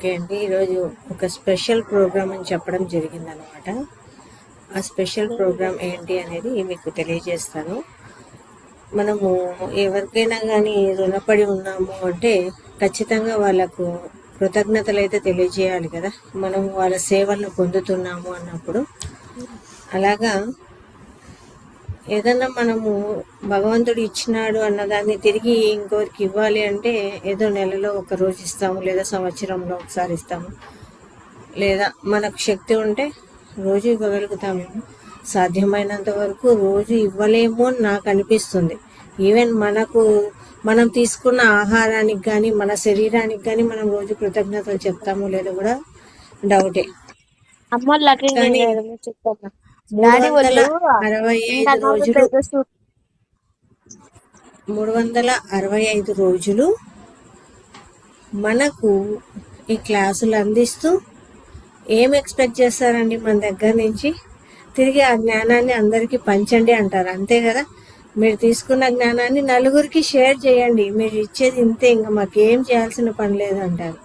Okay అండి. ఈరోజు ఒక స్పెషల్ ప్రోగ్రామ్ అని చెప్పడం జరిగిందనమాట. ఆ స్పెషల్ ప్రోగ్రామ్ ఏంటి అనేది మీకు తెలియజేస్తాను. మనము ఎవరికైనా కానీ రుణపడి ఉన్నాము అంటే ఖచ్చితంగా వాళ్ళకు కృతజ్ఞతలు అయితే తెలియజేయాలి కదా. మనం వాళ్ళ సేవలను పొందుతున్నాము అన్నప్పుడు అలాగా ఏదన్నా మనము భగవంతుడు ఇచ్చినాడు అన్నదాన్ని తిరిగి ఇంకోరికి ఇవ్వాలి అంటే ఏదో నెలలో ఒక రోజు ఇస్తాము, లేదా సంవత్సరంలో ఒకసారి ఇస్తాము, లేదా మనకు శక్తి ఉంటే రోజు ఇవ్వగలుగుతామేమో. సాధ్యమైనంత వరకు రోజు ఇవ్వలేము అని నాకు అనిపిస్తుంది. ఈవెన్ మనం తీసుకున్న ఆహారానికి కానీ మన శరీరానికి కానీ మనం రోజు కృతజ్ఞతలు చెప్తాము లేదో కూడా డౌటే. కానీ 365 రోజులు మనకు ఈ క్లాసులు అందిస్తూ ఏం ఎక్స్పెక్ట్ చేస్తారండి మన దగ్గర నుంచి? తిరిగి ఆ జ్ఞానాన్ని అందరికీ పంచండి అంటారు, అంతే కదా. మీరు తీసుకున్న జ్ఞానాన్ని నలుగురికి షేర్ చేయండి, మీరు ఇచ్చేది ఇంతే, ఇంకా మాకేం చేయాల్సిన పని లేదు అంటారు.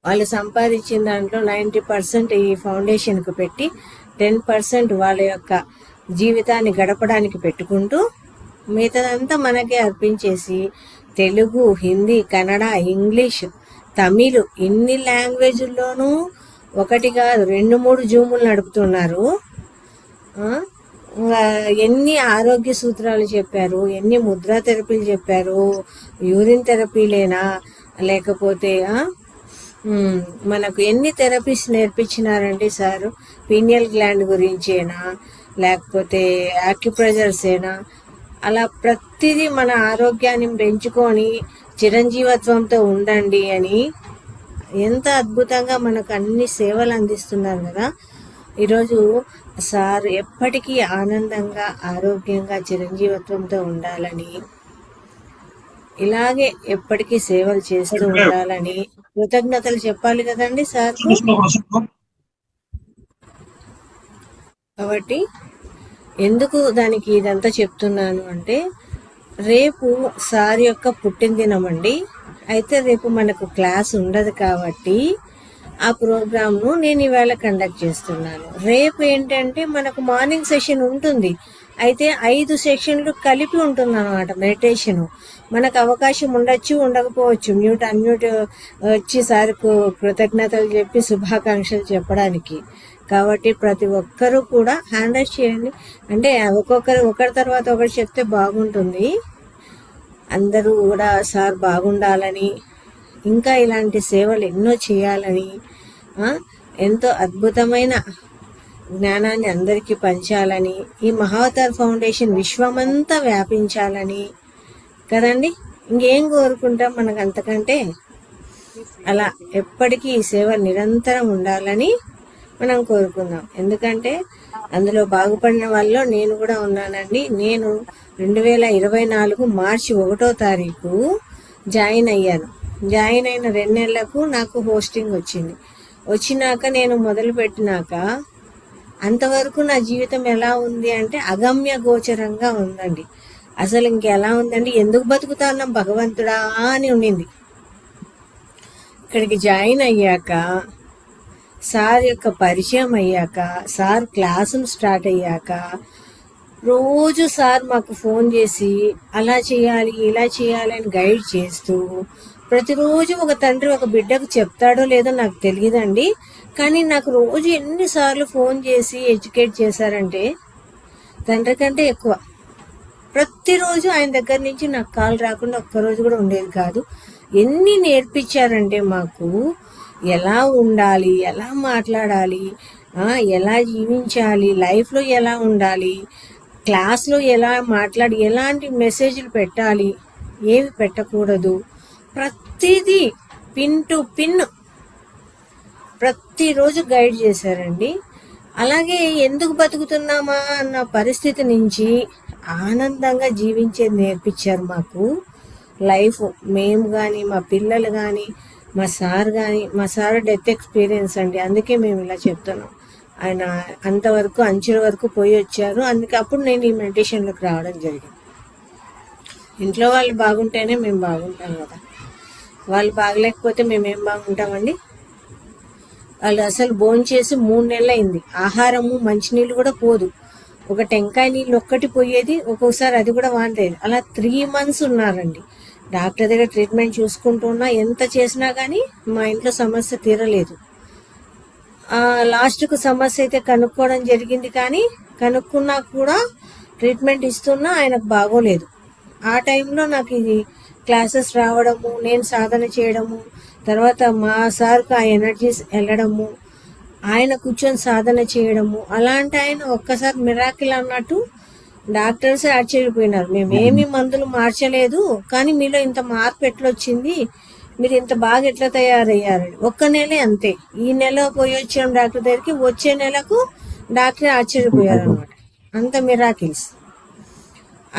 వాళ్ళు సంపాదించిన దాంట్లో 90% ఈ ఫౌండేషన్కు పెట్టి 10% వాళ్ళ యొక్క జీవితాన్ని గడపడానికి పెట్టుకుంటూ మిగతాదంతా మనకే అర్పించేసి తెలుగు, హిందీ, కన్నడ, ఇంగ్లీష్, తమిళ్ ఇన్ని లాంగ్వేజ్ల్లోనూ ఒకటి కాదు 2-3 జూములు నడుపుతున్నారు. ఎన్ని ఆరోగ్య సూత్రాలు చెప్పారు, ఎన్ని ముద్రా థెరపీలు చెప్పారు, యూరిన్ థెరపీలేనా లేకపోతే మనకు ఎన్ని థెరపీస్ నేర్పించినారండి సారు? పీనియల్ గ్లాండ్ గురించేనా లేకపోతే యాక్యుప్రెజర్సేనా? అలా ప్రతిదీ మన ఆరోగ్యాన్ని పెంచుకొని చిరంజీవత్వంతో ఉండండి అని ఎంత అద్భుతంగా మనకు అన్ని సేవలు అందిస్తున్నారు కదా. ఈరోజు సార్ ఎప్పటికీ ఆనందంగా ఆరోగ్యంగా చిరంజీవత్వంతో ఉండాలని, ఇలాగే ఎప్పటికీ సేవలు చేస్తూ ఉండాలని కృతజ్ఞతలు చెప్పాలి కదండి సార్. కాబట్టి ఎందుకు దానికి ఇదంతా చెప్తున్నాను అంటే, రేపు సార్ యొక్క పుట్టినదినం అండి. అయితే రేపు మనకు క్లాస్ ఉండదు కాబట్టి ఆ ప్రోగ్రామ్ను నేను ఈవేళ కండక్ట్ చేస్తున్నాను. రేపు ఏంటంటే మనకు మార్నింగ్ సెషన్ ఉంటుంది, అయితే 5 సెషన్లు కలిపి ఉంటుంది అన్నమాట మెడిటేషను. మనకు అవకాశం ఉండొచ్చు, ఉండకపోవచ్చు, అన్మ్యూట్ వచ్చి సార్కు కృతజ్ఞతలు చెప్పి శుభాకాంక్షలు చెప్పడానికి. కాబట్టి ప్రతి ఒక్కరూ కూడా హ్యాండ్ రైజ్ చేయండి. అంటే ఒకరి తర్వాత ఒకరు చెప్తే బాగుంటుంది. అందరూ కూడా సార్ బాగుండాలని, ఇంకా ఇలాంటి సేవలు ఎన్నో చేయాలని, ఎంతో అద్భుతమైన జ్ఞానాన్ని అందరికీ పంచాలని, ఈ మహావతార్ ఫౌండేషన్ విశ్వమంతా వ్యాపించాలని కదండి. ఇంకేం కోరుకుంటాం మనకు అంతకంటే? అలా ఎప్పటికీ ఈ సేవ నిరంతరం ఉండాలని మనం కోరుకుందాం. ఎందుకంటే అందులో బాగుపడిన వాళ్ళలో నేను కూడా ఉన్నానండి. నేను 2024 మార్చి 1వ తారీఖు జాయిన్ అయ్యాను. జాయిన్ అయిన 2 నెలలకు నాకు హోస్టింగ్ వచ్చినాక నేను మొదలు పెట్టినాక అంతవరకు నా జీవితం ఎలా ఉంది అంటే అగమ్య గోచరంగా ఉందండి. అసలు ఇంకెలా ఉందండి, ఎందుకు బతుకుతాన్నాం భగవంతుడా అని ఉండింది. ఇక్కడికి జాయిన్ అయ్యాక, సార్ యొక్క పరిచయం అయ్యాక, సార్ క్లాసులు స్టార్ట్ అయ్యాక, రోజు సార్ మాకు ఫోన్ చేసి అలా చేయాలి ఇలా చేయాలి అని గైడ్ చేస్తూ, ప్రతిరోజు ఒక తండ్రి ఒక బిడ్డకు చెప్తాడో లేదో నాకు తెలియదండి, కానీ నాకు రోజు ఎన్నిసార్లు ఫోన్ చేసి ఎడ్యుకేట్ చేశారంటే తండ్రి కంటే ఎక్కువ. ప్రతిరోజు ఆయన దగ్గర నుంచి నాకు కాల్ రాకుండా ఒక్కరోజు కూడా ఉండేది కాదు. ఎన్ని నేర్పించారంటే మాకు, ఎలా ఉండాలి, ఎలా మాట్లాడాలి, ఎలా జీవించాలి, లైఫ్లో ఎలా ఉండాలి, క్లాస్లో ఎలా మాట్లాడి ఎలాంటి మెసేజ్లు పెట్టాలి, ఏవి పెట్టకూడదు, ప్రతిదీ పిన్ టు పిన్ ప్రతిరోజు గైడ్ చేశారండి. అలాగే ఎందుకు బతుకుతున్నామా అన్న పరిస్థితి నుంచి ఆనందంగా జీవించేది నేర్పించారు మాకు. లైఫ్ మేము కానీ, మా పిల్లలు కానీ, మా సార్ డెత్ ఎక్స్పీరియన్స్ అండి, అందుకే మేము ఇలా చెప్తున్నాం. ఆయన అంతవరకు అంచుల వరకు పోయి వచ్చారు. అందుకే అప్పుడు నేను ఈ మెడిటేషన్లోకి రావడం జరిగింది. ఇంట్లో వాళ్ళు బాగుంటేనే మేము బాగుంటాం కదా. వాళ్ళు బాగలేకపోతే మేమేం బాగుంటామండి? వాళ్ళు అసలు భోంచేసి 3 నెలలు అయింది. ఆహారము మంచినీళ్ళు కూడా పోదు. ఒక టెంకాయ నీళ్ళు ఒక్కటి పోయేది, ఒక్కొక్కసారి అది కూడా వాడలేదు. అలా 3 months ఉన్నారండి. డాక్టర్ దగ్గర ట్రీట్మెంట్ చూసుకుంటున్నా, ఎంత చేసినా కానీ మా ఇంట్లో సమస్య తీరలేదు. లాస్ట్కు సమస్య అయితే కనుక్కోవడం జరిగింది, కానీ కనుక్కున్నా కూడా ట్రీట్మెంట్ ఇస్తున్నా ఆయనకు బాగోలేదు. ఆ టైంలో నాకు ఇది క్లాసెస్ రావడము, నేను సాధన చేయడము, తర్వాత మా సార్కు ఆ ఎనర్జీస్ వెళ్ళడము, ఆయన కూర్చొని సాధన చేయడము, అలాంటి ఆయన ఒక్కసారి మిరాకిల్ అన్నట్టు డాక్టర్స్ ఆశ్చర్యపోయినారు. మేమేమి మందులు మార్చలేదు, కానీ మీలో ఇంత మార్పు ఎట్లొచ్చింది, మీరు ఇంత బాగా ఎట్లా తయారయ్యారని. ఒక్క నెలే అంతే. ఈ నెల పోయి వచ్చాం డాక్టర్ దగ్గరికి, వచ్చే నెలకు డాక్టర్ ఆశ్చర్యపోయారు అనమాట. అంత మిరాకిల్స్,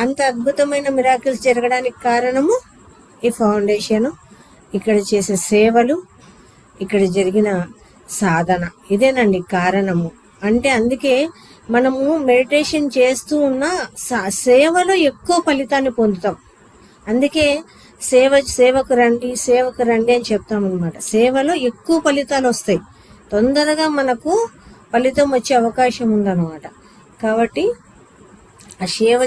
అంత అద్భుతమైన మిరాకిల్స్ జరగడానికి కారణము ఈ ఫౌండేషన్, ఇక్కడ చేసే సేవలు, ఇక్కడ జరిగిన సాధన, ఇదేనండి కారణము. అంటే అందుకే మనము మెడిటేషన్ చేస్తూ ఉన్న సేవలో ఎక్కువ ఫలితాన్ని పొందుతాం. అందుకే సేవకు రండి అని చెప్తాం అనమాట. సేవలో ఎక్కువ ఫలితాలు వస్తాయి, తొందరగా మనకు ఫలితం వచ్చే అవకాశం ఉందన్నమాట. కాబట్టి ఆ సేవ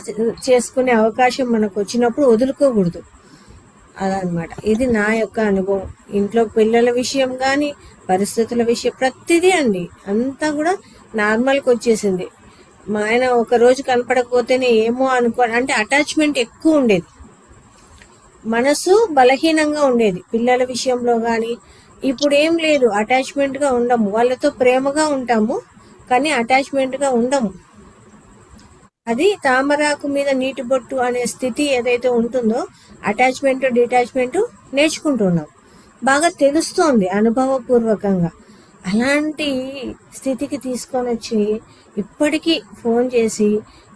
చేసుకునే అవకాశం మనకు వచ్చినప్పుడు వదులుకోకూడదు. అలా అనమాట. ఇది నా యొక్క అనుభవం. ఇంట్లో పిల్లల విషయం కానీ, పరిస్థితుల విషయం, ప్రతిదీ అండి అంతా కూడా నార్మల్కి వచ్చేసింది. మా ఆయన ఒక రోజు కనపడకపోతేనే ఏమో అంటే అటాచ్మెంట్ ఎక్కువ ఉండేది, మనసు బలహీనంగా ఉండేది పిల్లల విషయంలో కానీ. ఇప్పుడు ఏం లేదు, అటాచ్మెంట్గా ఉండము. వాళ్ళతో ప్రేమగా ఉంటాము, కానీ అటాచ్మెంట్గా ఉండము. అది తామరాకు మీద నీటి బొట్టు అనే స్థితి ఏదైతే ఉంటుందో, అటాచ్మెంట్ డిటాచ్మెంట్ నేర్చుకుంటున్నాం, బాగా తెలుస్తోంది అనుభవపూర్వకంగా. అలాంటి స్థితికి తీసుకొని వచ్చి ఇప్పటికీ ఫోన్ చేసి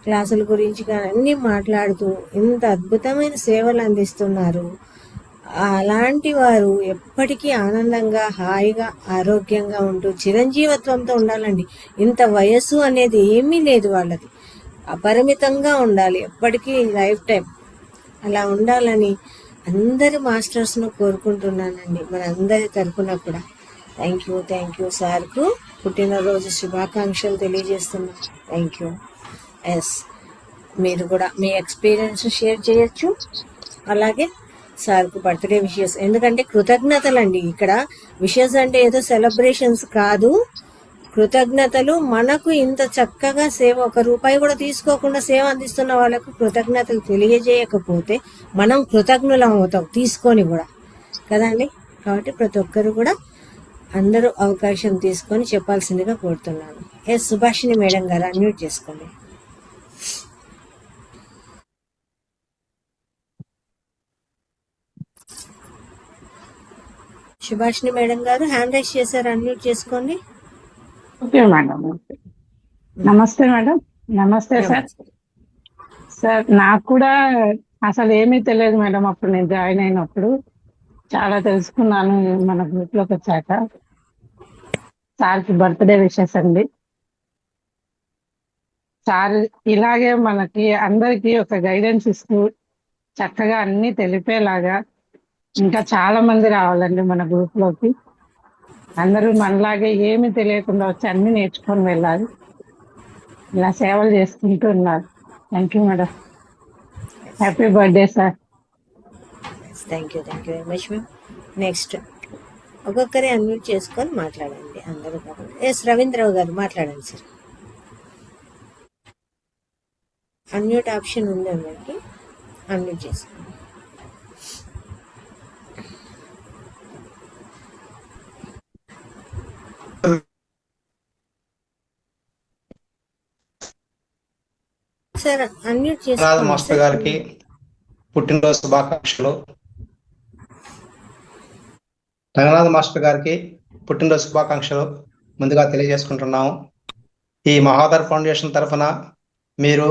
క్లాసుల గురించి కానీ అన్నీ మాట్లాడుతూ ఇంత అద్భుతమైన సేవలు అందిస్తున్నారు. అలాంటి వారు ఎప్పటికీ ఆనందంగా, హాయిగా, ఆరోగ్యంగా ఉంటూ చిరంజీవత్వంతో ఉండాలండి. ఇంత వయస్సు అనేది ఏమీ లేదు వాళ్ళది, అపరిమితంగా ఉండాలి ఎప్పటికీ, లైఫ్ టైం అలా ఉండాలని అందరి మాస్టర్స్ను కోరుకుంటున్నానండి, మన అందరి తరఫున కూడా. థ్యాంక్ యూ సార్కు పుట్టినరోజు శుభాకాంక్షలు తెలియజేస్తున్నాను. Thank you. ఎస్, మీరు కూడా మీ ఎక్స్పీరియన్స్ షేర్ చేయొచ్చు. అలాగే సార్కు బర్త్డే విషెస్, ఎందుకంటే కృతజ్ఞతలండి. ఇక్కడ విషెస్ అంటే ఏదో సెలబ్రేషన్స్ కాదు, కృతజ్ఞతలు. మనకు ఇంత చక్కగా సేవ, 1 రూపాయి కూడా తీసుకోకుండా సేవ అందిస్తున్న వాళ్ళకు కృతజ్ఞతలు తెలియజేయకపోతే మనం కృతజ్ఞులం అవుతాం, తీసుకొని కూడా కదండి. కాబట్టి ప్రతి ఒక్కరు కూడా అందరూ అవకాశం తీసుకొని చెప్పాల్సిందిగా కోరుతున్నాను. ఎస్, సుభాషిణి మేడం గారు అన్మ్యూట్ చేసుకోండి. సుభాషిణి మేడం గారు హ్యాండ్ రైజ్ చేశారు, అన్మ్యూట్ చేసుకోండి. Okay madam. నమస్తే మేడం. నమస్తే సార్. సార్, నాకు కూడా అసలు ఏమీ తెలియదు మేడం. అప్పుడు నేను జాయిన్ అయినప్పుడు చాలా తెలుసుకున్నాను మన గ్రూప్ లోకి వచ్చాక. సార్కి బర్త్డే విషెస్ అండి. సార్ ఇలాగే మనకి అందరికి ఒక గైడెన్స్ ఇస్తూ చక్కగా అన్ని తెలిపేలాగా ఇంకా చాలా మంది రావాలండి మన గ్రూప్ లోకి. అందరూ మనలాగే ఏమి తెలియకుండా వచ్చి అన్ని నేర్చుకొని వెళ్ళాలి. ఇలా సేవలు చేసుకుంటూ ఉన్నారు. Thank you madam. Happy birthday sir. Thank you very much ma'am. Next ఒక్కొక్కరే అన్మ్యూట్ చేసుకొని మాట్లాడండి అందరూ. ఎస్, రవీంద్రరావు గారు మాట్లాడండి సార్. అన్మ్యూట్ ఆప్షన్ ఉంది అందరికి, అన్మ్యూట్ చేసుకోండి. సార్ అన్మ్యూట్ చేసుకోండి. మాస్టర్ గారికి పుట్టినరోజు శుభాకాంక్షలు. రంగనాథ్ మాస్టర్ గారికి పుట్టినరోజు శుభాకాంక్షలు ముందుగా తెలియజేసుకుంటున్నాము. ఈ మహాధర్ ఫౌండేషన్ తరఫున మీరు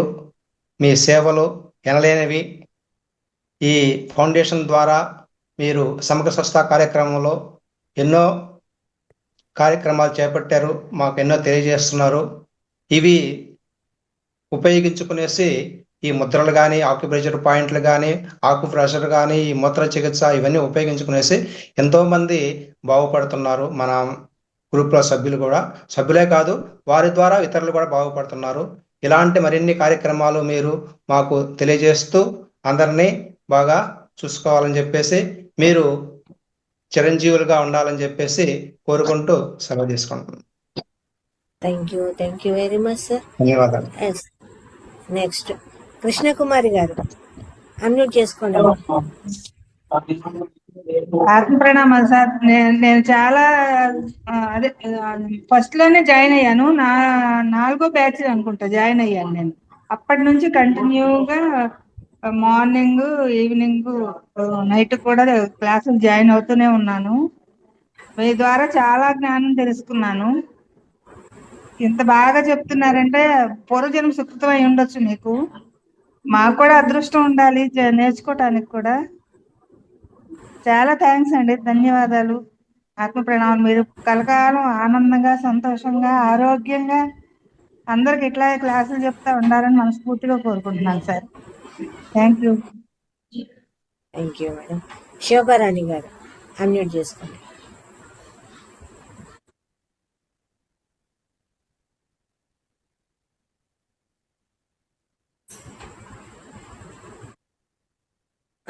మీ సేవలు ఎనలేనివి. ఈ ఫౌండేషన్ ద్వారా మీరు సమగ్ర స్వస్థ కార్యక్రమంలో ఎన్నో కార్యక్రమాలు చేపట్టారు, మాకు ఎన్నో తెలియజేస్తున్నారు. ఇవి ఉపయోగించుకునేసి ఈ ముద్రలు కానీ ఆక్యుప్రెషర్ పాయింట్లు కానీ ఆక్యుప్రెషర్ కానీ ఈ మూత్ర చికిత్స ఇవన్నీ ఉపయోగించుకునేసి ఎంతోమంది బాగుపడుతున్నారు. మన గ్రూప్లో సభ్యులే కాదు, వారి ద్వారా ఇతరులు కూడా బాగుపడుతున్నారు. ఇలాంటి మరిన్ని కార్యక్రమాలు మీరు మాకు తెలియజేస్తూ అందరినీ బాగా చూసుకోవాలని చెప్పేసి, మీరు చిరంజీవులుగా ఉండాలని చెప్పేసి కోరుకుంటూ సెలవు తీసుకుంటున్నాను. Thank you very much sir. ధన్యవాదాలు. నెక్స్ట్ కృష్ణకుమారి గారు అన్మ్యూట్ చేసుకోండి. ఆత్మ ప్రణామాలు సార్. నేను చాలా అదే ఫస్ట్ లోనే జాయిన్ అయ్యాను. 4వ బ్యాచ్ అనుకుంటా జాయిన్ అయ్యాను నేను. అప్పటి నుంచి కంటిన్యూగా మార్నింగ్, ఈవినింగ్, నైట్ కూడా క్లాసులు జాయిన్ అవుతూనే ఉన్నాను. మీ ద్వారా చాలా జ్ఞానం తెలుసుకున్నాను. ఇంత బాగా చెప్తున్నారంటే పూర్వజన్మ సుకృతం అయి ఉండొచ్చు మీకు. మాకు కూడా అదృష్టం ఉండాలి నేర్చుకోవటానికి కూడా. చాలా థ్యాంక్స్ అండి, ధన్యవాదాలు. ఆత్మ ప్రణామం. మీరు కలకాలం ఆనందంగా, సంతోషంగా, ఆరోగ్యంగా అందరికి ఇట్లా క్లాసులు చెప్తా ఉండాలని మనస్ఫూర్తిగా కోరుకుంటున్నాను sir. Thank you madam. Shobharani గారు అన్మ్యూట్ చేసుకోండి.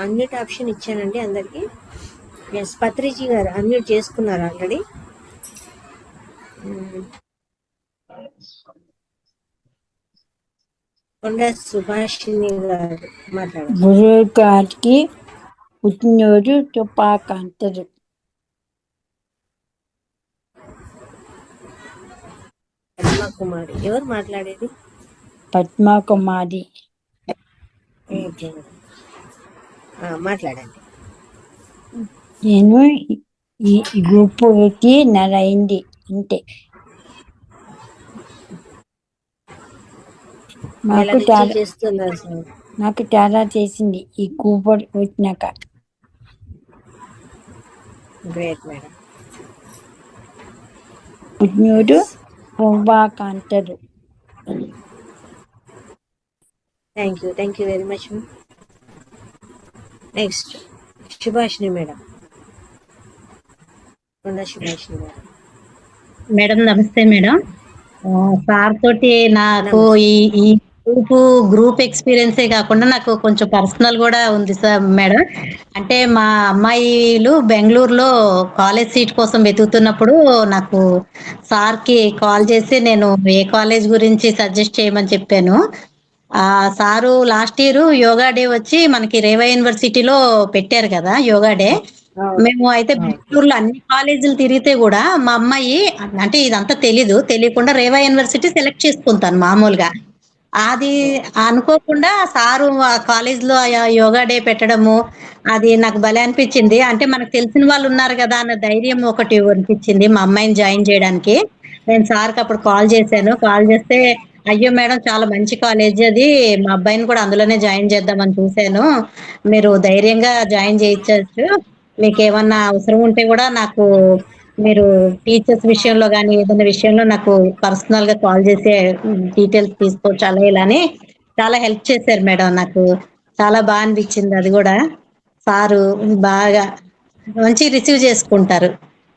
అన్మ్యూట్ ఆప్షన్ ఇచ్చానండి అందరికి. ఎస్, పత్రిజీ గారు అన్మ్యూట్ చేసుకున్నారు ఆల్రెడీ. కొండ సుభాషిణి గారు మాట్లాడారు. గురువు గారికి పుట్టినరోజు శుభాకాంక్షలు. పద్మకుమారి ఎవరు మాట్లాడేది? పద్మకుమారి. మాట్లాడండి. నేను ఈ గ్రూపుకి నెలైంది అంతే. నాకు చాలా చేసింది ఈ గ్రూప్ వచ్చినాక. Great madam. పుట్టినరోజు శుభాకాంక్షలు. Thank you very much. Next Subhashini madam. Subhashini గారు. మేడం నమస్తే మేడం. సార్ తోటి నాకు ఈ గ్రూప్ ఎక్స్పీరియన్సే కాకుండా నాకు కొంచెం పర్సనల్ కూడా ఉంది సార్ మేడం. అంటే మా అమ్మాయిలు బెంగళూరులో కాలేజ్ సీట్ కోసం వెతుకుతున్నప్పుడు నాకు సార్కి కాల్ చేసి నేను ఏ కాలేజ్ గురించి సజెస్ట్ చేయమని చెప్పాను. Sir last year yoga day వచ్చి మనకి రేవా యూనివర్సిటీలో పెట్టారు కదా యోగా డే. మేము అయితే బెంగళూరులో అన్ని కాలేజీలు తిరిగితే కూడా మా అమ్మాయి అంటే ఇదంతా తెలియకుండా రేవా యూనివర్సిటీ సెలెక్ట్ చేసుకుంటాను మామూలుగా. అది అనుకోకుండా సారు ఆ కాలేజ్ లో యోగా డే పెట్టడము అది నాకు భలే అనిపించింది. అంటే మనకు తెలిసిన వాళ్ళు ఉన్నారు కదా అన్న ధైర్యం ఒకటి అనిపించింది మా అమ్మాయిని జాయిన్ చేయడానికి. నేను సార్కి అప్పుడు కాల్ చేస్తే అయ్యో మేడం చాలా మంచి కాలేజ్ అది, మా అబ్బాయిని కూడా అందులోనే జాయిన్ చేద్దామని చూశాను, మీరు ధైర్యంగా జాయిన్ చేయించవచ్చు, మీకు ఏమన్నా అవసరం ఉంటే కూడా నాకు మీరు టీచర్స్ విషయంలో కానీ ఏదైనా విషయంలో నాకు పర్సనల్ గా కాల్ చేసి డీటెయిల్స్ తీసుకోవచ్చు అలా ఇలా అని చాలా హెల్ప్ చేశారు మేడం. నాకు చాలా బాగా అనిపించింది. అది కూడా సారు బాగా మంచి రిసీవ్ చేసుకుంటారు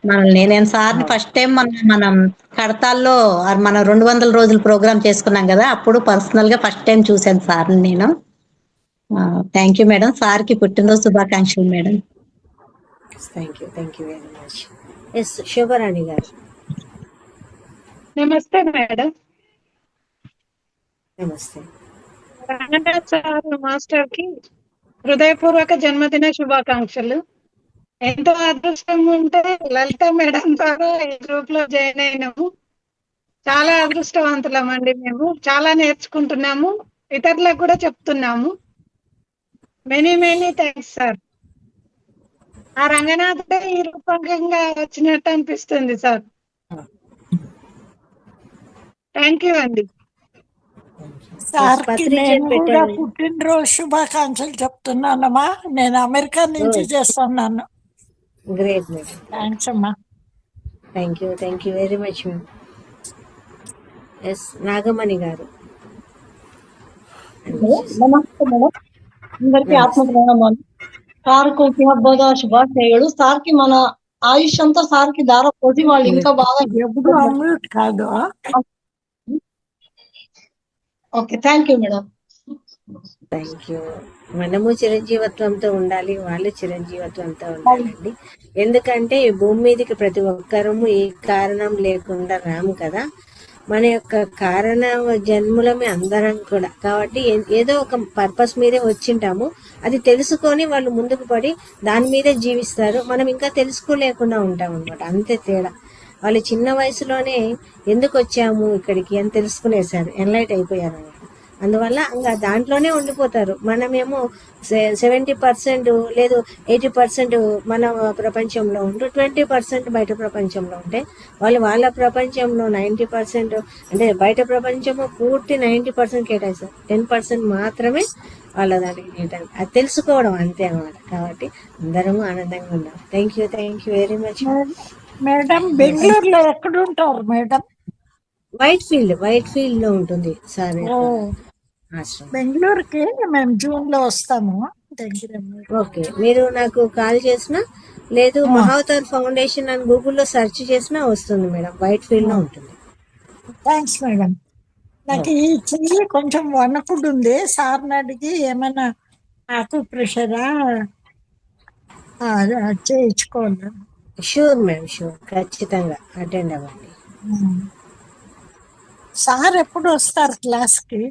మనల్ని. నేను సార్ని ఫస్ట్ టైం మనం కడతాల్లో మనం 200 రోజులు ప్రోగ్రామ్ చేసుకున్నాం కదా, అప్పుడు పర్సనల్ గా ఫస్ట్ టైం చూశాను సార్ని నేను. Thank you madam. సార్కి పుట్టినరోజు శుభాకాంక్షలు madam. Thank you very much. Yes, Shobharani గారు. నమస్తే మేడం. నమస్తే. రంగనాథ్ సార్ మాస్టర్ కి హృదయపూర్వక జన్మదిన శుభాకాంక్షలు. ఎంతో అదృష్టం ఉంటే లలిత మేడం ద్వారా ఈ గ్రూప్ లో జాయిన్ అయినాము. చాలా అదృష్టవంతులమండి మేము. చాలా నేర్చుకుంటున్నాము, ఇతరులకు కూడా చెప్తున్నాము. Many thanks sir. ఆ రంగనాథుడే ఈ రూపకంగా వచ్చినట్టు అనిపిస్తుంది సార్. థ్యాంక్ యూ అండి. సార్కి నేను కూడా పుట్టినరోజు శుభాకాంక్షలు చెప్తున్నానమ్మా. నేను అమెరికా నుంచి చేస్తున్నాను. Great madam. థ్యాంక్స్ అమ్మా. Thank you very much ma'am. Yes, Nagamani గారు. నమస్తే మేడం, అందరికి ఆత్మ నమస్తే. ప్రణామాలు. సార్కు హబ్బగా శుభాశయాలు. సార్కి మన ఆయుష్ అంతా సార్కి దార పోసి వాళ్ళు ఇంకా బాగా ఎప్పుడు అమ్యూట్ కాదు. Okay, thank you madam. Thank you. మనము చిరంజీవత్వంతో ఉండాలి, వాళ్ళు చిరంజీవత్వంతో ఉండాలండి. ఎందుకంటే ఈ భూమి మీదకి ప్రతి ఒక్కరము ఏ కారణం లేకుండా రాము కదా, మన యొక్క కారణ జన్ములమే అందరం కూడా. కాబట్టి ఏదో ఒక పర్పస్ మీదే వచ్చింటాము, అది తెలుసుకొని వాళ్ళు ముందుకు పడి దాని మీదే జీవిస్తారు. మనం ఇంకా తెలుసుకోలేకుండా ఉంటాం అనమాట, అంతే తేడా. వాళ్ళు చిన్న వయసులోనే ఎందుకు వచ్చాము ఇక్కడికి అని తెలుసుకునేసారు, ఎన్లైట్ అయిపోయారు అనమాట. అందువల్ల ఇంకా దాంట్లోనే ఉండిపోతారు. మనమేమో 70% లేదు 80% మన ప్రపంచంలో ఉంటూ 20% బయట ప్రపంచంలో ఉంటే, వాళ్ళు వాళ్ళ ప్రపంచంలో 90% అంటే బయట ప్రపంచము పూర్తి 90% కేటాయిస్తారు, 10% మాత్రమే వాళ్ళ దానికి కేటాయి. అది తెలుసుకోవడం అంతే అన్నమాట. కాబట్టి అందరము ఆనందంగా ఉన్నాం. Thank you very much. Madam బెంగళూరులో ఎక్కడ ఉంటారు మేడం? వైట్ ఫీల్డ్ లో ఉంటుంది సార్ ఆశ్రమం. బెంగళూరుకి మేము జూన్ లో వస్తాము. ఓకే, మీరు నాకు కాల్ చేసినా లేదు మహావతార్ ఫౌండేషన్ అని గూగుల్లో సెర్చ్ చేసినా వస్తుంది మేడం, వైట్ ఫీల్డ్ లో ఉంటుంది. Thanks madam. నాకు ఈ చెయ్యి కొంచెం వణకుడు ఉంది, సార్ని అడిగి ఏమైనా ఆకు ప్రెషరా చేయించుకోవాలి. షూర్ మేడం, షూర్, ఖచ్చితంగా అటెండ్ అవ్వండి. సార్ ఎప్పుడు వస్తారు క్లాస్కి?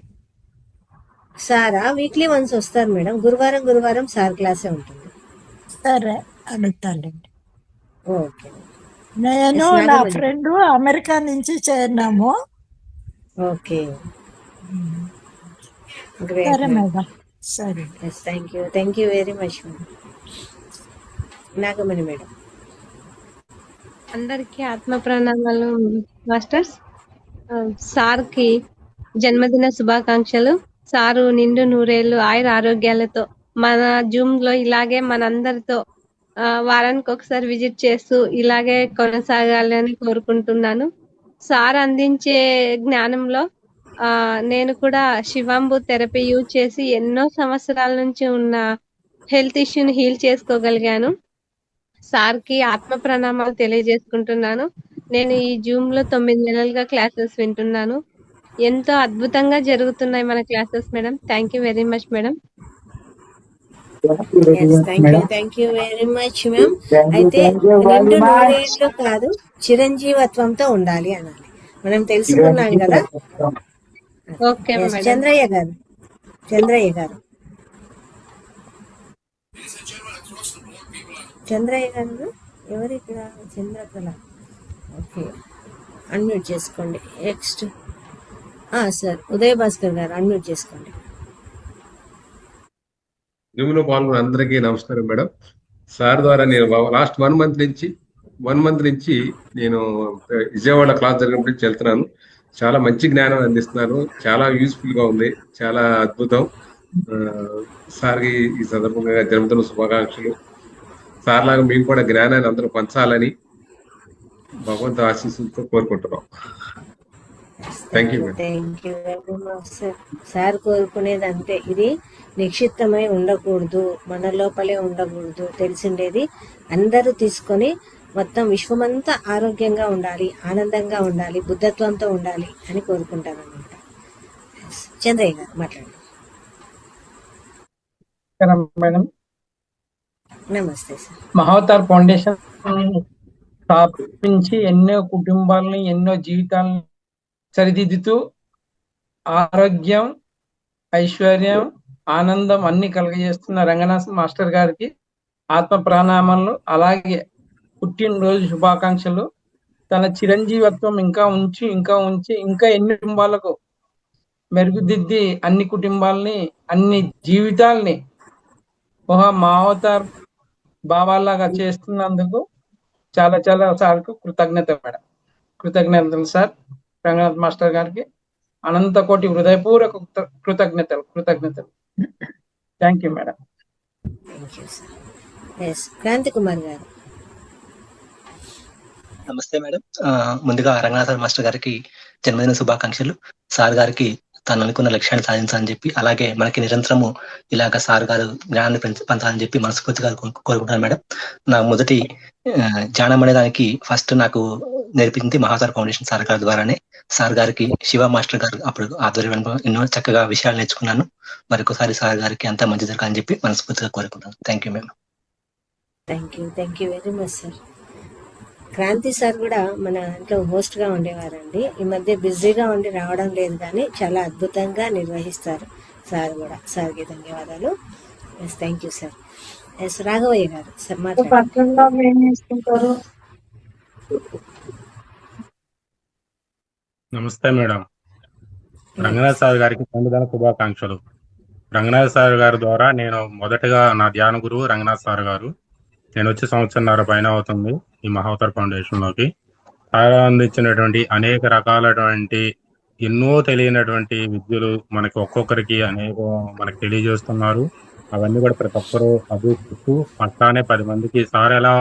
సారా వీక్లీ వన్స్ వస్తారు మేడం, గురువారం సార్ క్లాసే ఉంటుంది. సరే, అడుగుతానండి. ఓకే, నేను నా ఫ్రెండ్ అమెరికా నుంచి చేరినాము. ఓకే, సరే మేడం. సరే, thank you very much madam. Nagamani madam. అందరికీ ఆత్మ ప్రణామాలు మాస్టర్స్. సార్కి జన్మదిన శుభాకాంక్షలు. సారు నిండు నూరేళ్ళు ఆయుర ఆరోగ్యాలతో మన జూమ్ లో ఇలాగే మనందరితో వారానికి ఒకసారి విజిట్ చేస్తూ ఇలాగే కొనసాగాలని కోరుకుంటున్నాను. సార్ అందించే జ్ఞానంలో నేను కూడా శివాంబు థెరపీ యూజ్ చేసి ఎన్నో సంవత్సరాల నుంచి ఉన్న హెల్త్ ఇష్యూని హీల్ చేసుకోగలిగాను. సార్కి ఆత్మ ప్రణామాలు తెలియజేసుకుంటున్నాను. నేను ఈ జూమ్ లో 9 నెలలుగా క్లాసెస్ వింటున్నాను. ఎంతో అద్భుతంగా జరుగుతున్నాయి మన classes madam. Thank you very much madam. Thank you very much ma'am. అయితే నిండు నూరేళ్ళు కాదు, చిరంజీవత్వంతో ఉండాలి అనాలి, మనం తెలుసుకున్నాం కదా. Okay madam. చంద్రయ్య గారు ఎవరు ఇక్కడ? చంద్రకళ. ఓకే, అన్మ్యూట్ చేసుకోండి. నెక్స్ట్ సార్ ఉదయ్ భాస్కర్ గారు, అన్మ్యూట్ చేసుకోండి. జూమ్లో పాల్గొన్న అందరికీ నమస్కారం మేడం. సార్ ద్వారా నేను లాస్ట్ 1 మంత్ నుంచి నేను విజయవాడ క్లాస్ జరిగినప్పుడు నుంచి వెళ్తున్నాను. చాలా మంచి జ్ఞానం అందిస్తున్నారు, చాలా యూస్ఫుల్ గా ఉంది, చాలా అద్భుతం. సార్కి ఈ సందర్భంగా జన్మదిన శుభాకాంక్షలు. సార్ లాగా మేము కూడా జ్ఞానాన్ని అందరూ పంచాలని భగవంతు ఆశీస్సులతో కోరుకుంటున్నాం. Thank you. సార్ కోరుకునేది అంతే, ఇది నిక్షిప్తమై ఉండకూడదు, మన లోపలే ఉండకూడదు, తెలిసిండేది అందరూ తీసుకొని మొత్తం విశ్వమంతా ఆరోగ్యంగా ఉండాలి, ఆనందంగా ఉండాలి, బుద్ధత్వంతో ఉండాలి అని కోరుకుంటారు అనమాట. చంద్రయ్య గారు మాట్లాడండి. మేడం నమస్తే సార్. మహావతార్ ఫౌండేషన్ స్థాపించి ఎన్నో కుటుంబాలని ఎన్నో జీవితాలను సరిదిద్దుతూ ఆరోగ్యం, ఐశ్వర్యం, ఆనందం అన్ని కలగజేస్తున్న రంగనాథ్ మాస్టర్ గారికి ఆత్మ ప్రణామాలు, అలాగే పుట్టినరోజు శుభాకాంక్షలు. తన చిరంజీవత్వం ఇంకా ఉంచి ఇంకా ఎన్ని కుటుంబాలకు మెరుగుదిద్ది అన్ని కుటుంబాలని అన్ని జీవితాలని ఒక మహావతార్ బాబాలాగా చేస్తున్నందుకు చాలా చాలా సార్కు కృతజ్ఞత మేడం. కృతజ్ఞతలు సార్. రంగనాథ్ మాస్టర్ గారికి అనంత కోటి హృదయపూర్వక కృతజ్ఞతలు. Thank you madam. Kranti Kumar గారు. నమస్తే మేడం. ముందుగా రంగనాథ్ మాస్టర్ గారికి జన్మదిన శుభాకాంక్షలు. సార్ గారికి తాను అనుకున్న లక్ష్యాన్ని సాధించాలని చెప్పి, అలాగే మనకి నిరంతరము ఇలాగ సార్ గారు జ్ఞానాన్ని పంచాలని చెప్పి మనస్ఫూర్తిగా కోరుకుంటున్నాను మేడం. నా మొదటి ధ్యానం అనే దానికి ఫస్ట్ నాకు నేర్పింది మహాసార్ ఫౌండేషన్ సార్ గారి ద్వారానే. సార్ గారికి, శివ మాస్టర్ గారు అప్పుడు ఆధ్వర్యంలో ఎన్నో చక్కగా విషయాలు నేర్చుకున్నాను. మరొకసారి సార్ గారికి అంతా మంచి జరగాలని చెప్పి మనస్ఫూర్తిగా కోరుకుంటాను. Thank you madam. Thank you very much sir. Kranti sir కూడా మన దాంట్లో హోస్ట్గా ఉండేవారండి. ఈ మధ్య బిజీగా ఉండి రావడం లేదు, కానీ చాలా అద్భుతంగా నిర్వహిస్తారు సార్ కూడా. సార్కి ధన్యవాదాలు. Yes, thank you sir. Yes, Raghavayya గారు సార్ మాట్లాడారు. నమస్తే మేడం. రంగనాథ్ సార్ గారికి జన్మదిన శుభాకాంక్షలు. రంగనాథ్ సార్ గారి ద్వారా నేను మొదటగా నా ధ్యాన గురువు రంగనాథ్ సార్ గారు. నేను వచ్చి 1.5 సంవత్సరం పైన అవుతుంది ఈ మహావతార్ ఫౌండేషన్లోకి. సార్ అందించినటువంటి అనేక రకాలటువంటి ఎన్నో తెలియనటువంటి విద్యలు మనకి ఒక్కొక్కరికి మనకి తెలియజేస్తున్నారు. అవన్నీ కూడా ప్రతి ఒక్కరూ అభివృద్ధిస్తూ అట్లానే 10 మందికి సార్ ఎలా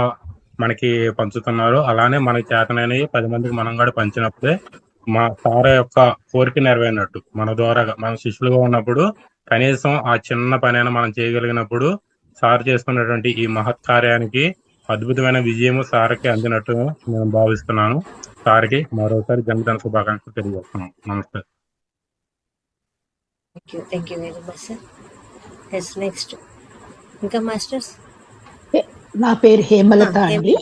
మనకి పంచుతున్నారు, అలానే మనకి చేతనైనవి 10 మందికి మనం కూడా పంచినప్పుడే మా సార్ యొక్క కోరిక నెరవేరినట్టు. మన ద్వారా మన శిష్యులుగా ఉన్నప్పుడు కనీసం ఆ చిన్న పనైనా మనం చేయగలిగినప్పుడు సార్ చేస్తున్నటువంటి ఈ మహత్ కార్యానికి అద్భుతమైన విజయము సార్కి అందినట్టు నేను భావిస్తున్నాను. సార్కి మరోసారి జన్మదిన శుభాకాంక్షలు తెలియజేస్తున్నాను. నమస్తే. Thank you very much sir. Yes, next ఇంకా మాస్టర్స్. నా పేరు హేమలత అండి.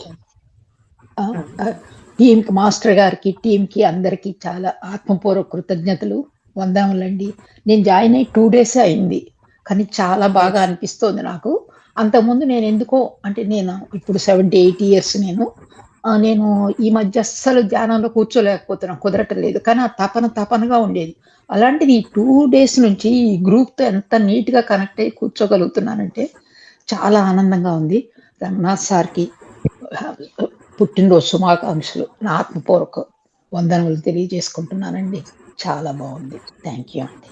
టీమ్ మాస్టర్ గారికి, టీంకి, అందరికీ చాలా ఆత్మపూర్వక కృతజ్ఞతలు, వందనములండి. నేను జాయిన్ అయ్యి 2 days అయింది, కానీ చాలా బాగా అనిపిస్తోంది నాకు. అంతకుముందు నేను ఎందుకో అంటే నేను ఇప్పుడు 78 years నేను ఈ మధ్య అస్సలు ధ్యానంలో కూర్చోలేకపోతున్నాను, కుదరటం కానీ ఆ తపనగా ఉండేది. అలాంటిది ఈ 2 days నుంచి ఈ గ్రూప్తో ఎంత నీట్గా కనెక్ట్ అయ్యి కూర్చోగలుగుతున్నానంటే చాలా ఆనందంగా ఉంది. రంగనాథ్ సార్కి పుట్టినరోజు శుభాకాంక్షలు, నా ఆత్మపూర్వక వందనములు తెలియజేసుకుంటున్నానండి. చాలా బాగుంది. థ్యాంక్ యూ అండి.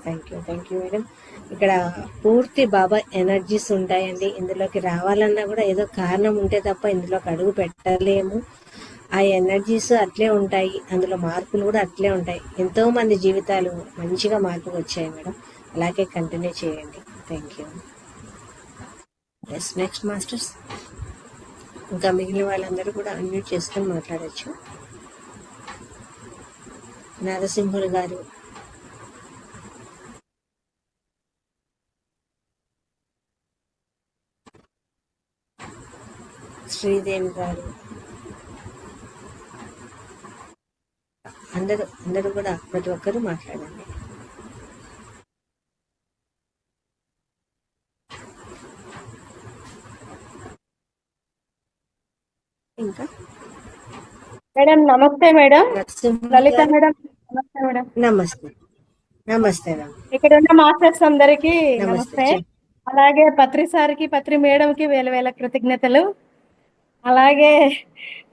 Thank you madam. ఇక్కడ పూర్తి బాబా ఎనర్జీస్ ఉంటాయండి. ఇందులోకి రావాలన్నా కూడా ఏదో కారణం ఉంటే తప్ప ఇందులోకి అడుగు పెట్టలేము. ఆ ఎనర్జీస్ అట్లే ఉంటాయి, అందులో మార్పులు కూడా అట్లే ఉంటాయి. ఎంతో మంది జీవితాలు మంచిగా మార్పులు వచ్చాయి మేడం. అలాగే కంటిన్యూ చేయండి. Thank you. Yes, next masters. ఇంకా మిగిలిన వాళ్ళందరూ కూడా అన్మ్యూట్ చేసుకొని మాట్లాడచ్చు. నరసింహులు గారు, శ్రీదేవి గారు, అందరూ కూడా ప్రతి ఒక్కరూ మాట్లాడండి. ఇంకా మేడం నమస్తే మేడం. లలిత మేడం నమస్తే మేడం. నమస్తే ఇక్కడ ఉన్న మాస్టర్స్ అందరికి నమస్తే. అలాగే పత్రి సార్కి, పత్రి మేడంకి వేల కృతజ్ఞతలు. అలాగే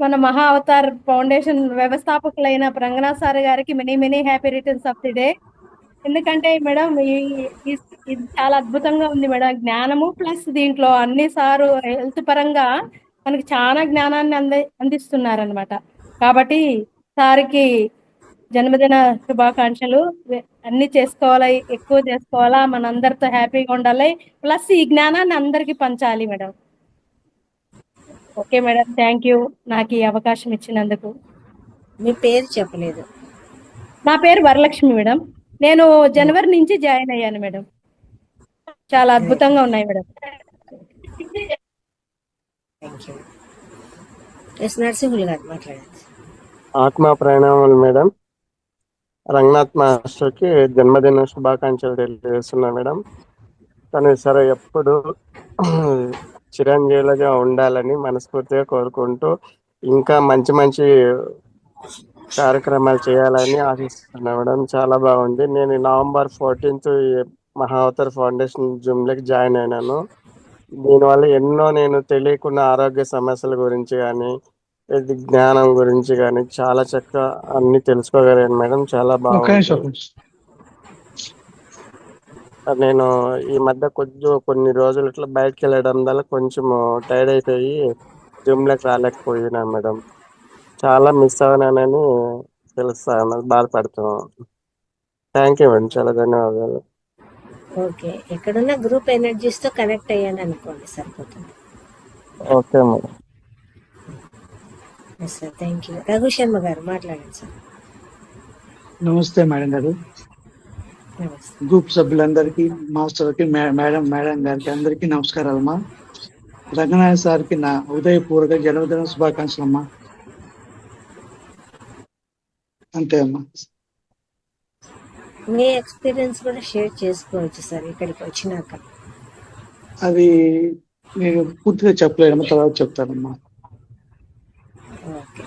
మన మహా అవతార్ ఫౌండేషన్ వ్యవస్థాపకులైన రంగనాథ్ సార్ గారికి many happy returns of the day. ఎందుకంటే మేడం ఇది చాలా అద్భుతంగా ఉంది మేడం. జ్ఞానము ప్లస్ దీంట్లో అన్ని సారు హెల్త్ పరంగా మనకి చాలా జ్ఞానాన్ని అందిస్తున్నారనమాట. కాబట్టి సార్కి జన్మదిన శుభాకాంక్షలు. అన్ని చేసుకోవాలా, ఎక్కువ చేసుకోవాలా, మన అందరితో హ్యాపీగా ఉండాలి, ప్లస్ ఈ జ్ఞానాన్ని అందరికి పంచాలి madam. Okay madam, thank you నాకు ఈ అవకాశం ఇచ్చినందుకు. మీ పేరు చెప్పలేదు. నా పేరు వరలక్ష్మి మేడం. నేను జనవరి నుంచి జాయిన్ అయ్యాను మేడం. చాలా అద్భుతంగా ఉన్నాయి మేడం. నరసింహులు గారు మాట్లాడండి. ఆత్మ ప్రణామాలు మేడం. రంగనాథ్ మాస్టర్కి జన్మదిన శుభాకాంక్షలు తెలియజేస్తున్నా మేడం. తను సరే ఎప్పుడు చిరంజీవులుగా ఉండాలని మనస్ఫూర్తిగా కోరుకుంటూ ఇంకా మంచి కార్యక్రమాలు చేయాలని ఆశిస్తున్నా మేడం. చాలా బాగుంది. నేను November 14th మహావతార్ ఫౌండేషన్ జూమ్లోకి జాయిన్ అయినాను. దీనివల్ల ఎన్నో నేను తెలియకున్న ఆరోగ్య సమస్యల గురించి కానీ, జ్ఞానం గురించి కానీ చాలా చక్కగా అన్ని తెలుసుకోగలిగాను మేడం. చాలా బాగుంది. నేను ఈ మధ్య కొన్ని రోజులు ఇట్లా బయటకు వెళ్ళడం వల్ల కొంచెం టైర్డ్ అయిపోయి జూమ్లోకి రాలేకపోయినా మేడం. చాలా మిస్ అవునానని తెలుస్తాను, బాధపడుతున్నాను. థ్యాంక్ యూ మేడం, చాలా ధన్యవాదాలు. ఓకే, ఎక్కడున్న గ్రూప్ ఎనర్జీస్ తో కనెక్ట్ అయ్యాను అనుకోండి, సరిపోతుంది. Okay madam. Yes sir, thank you. Raghu Sharma గారు మాట్లాడండి సార్. నమస్తే మేడం గారు, నమస్తే. గ్రూప్ సభ్యులందరికీ, మాస్టర్కి, మేడం గారికి అందరికీ నమస్కారాలమ్మా. రంగనాథ్ సార్కి నా ఉదయపూర్వక జన్మదిన శుభాకాంక్షలు అమ్మా. అంతే అమ్మా. మీ ఎక్స్పీరియన్స్ కూడా షేర్ చేసుకోవచ్చు సార్ ఇక్కడికి వచ్చినాక. అది నేను పూర్తిగా చెప్పలేనమ్మా, తర్వాత చెప్తానమ్మా. ఓకే,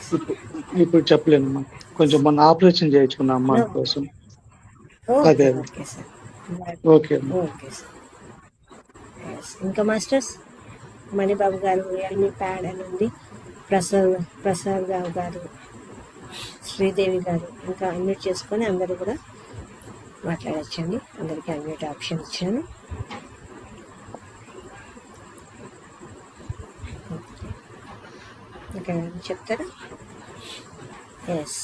ఇప్పుడు చెప్పలేనమ్మా, కొంచెం మొన్న ఆపరేషన్ చేయించుకున్నా అమ్మా కోసం. అదే ఓకే సార్. ఓకే అమ్మా. Okay sir. ఇంకా మాస్టర్స్ మణిబాబు గారు, రియల్మీ ప్యాడ్ అని ఉంది, ప్రసాద్ రావు గారు, శ్రీదేవి గారు, ఇంకా అన్మ్యూట్ చేసుకొని అందరూ కూడా మాట్లాడచ్చండి. అందరికీ అన్మ్యూట్ ఆప్షన్ ఇచ్చాను. ఇంకా చెప్తారా? ఎస్,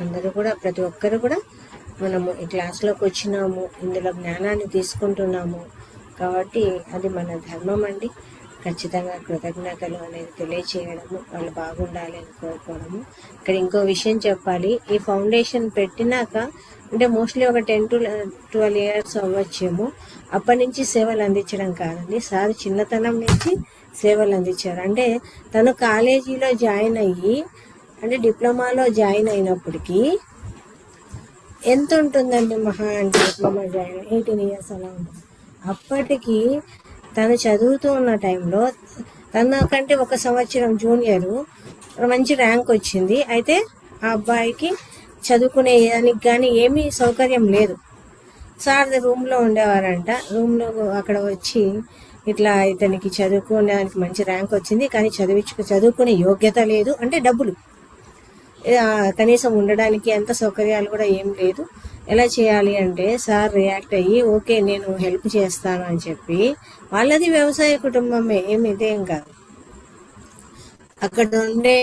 అందరూ కూడా, ప్రతి ఒక్కరు కూడా మనము ఈ క్లాస్లోకి వచ్చినాము, ఇందులో జ్ఞానాన్ని తీసుకుంటున్నాము కాబట్టి అది మన ధర్మం అండి. ఖచ్చితంగా కృతజ్ఞతలు అనేది తెలియచేయడము, వాళ్ళు బాగుండాలి అని కోరుకోవడము. ఇక్కడ ఇంకో విషయం చెప్పాలి, ఈ ఫౌండేషన్ పెట్టినాక అంటే మోస్ట్లీ ఒక 10 to 12 years అవ్వచ్చేమో, అప్పటి నుంచి సేవలు అందించడం కాదండి. సార్ చిన్నతనం నుంచి సేవలు అందించారు. అంటే తను కాలేజీలో జాయిన్ అయ్యి, అంటే డిప్లొమాలో జాయిన్ అయినప్పటికీ ఎంత ఉంటుందండి, మహా అంటే డిప్లొమా జాయిన్ 18 years అలా ఉంటుంది. అప్పటికి తను చదువుతూ ఉన్న టైంలో తనకంటే 1 సంవత్సరం జూనియరు మంచి ర్యాంక్ వచ్చింది. అయితే ఆ అబ్బాయికి చదువుకునేదానికి కానీ ఏమీ సౌకర్యం లేదు. సార్ రూమ్లో ఉండేవారంట. రూమ్లో అక్కడ వచ్చి ఇట్లా ఇతనికి చదువుకోవడానికి మంచి ర్యాంక్ వచ్చింది, కానీ చదువుకునే యోగ్యత లేదు, అంటే డబ్బులు కనీసం ఉండడానికి అంత సౌకర్యాలు కూడా ఏం లేదు. ఎలా చేయాలి అంటే సార్ రియాక్ట్ అయ్యి, ఓకే నేను హెల్ప్ చేస్తాను అని చెప్పి, వాళ్ళది వ్యవసాయ కుటుంబమే, ఏమి ఇదేం కాదు. అక్కడ ఉండే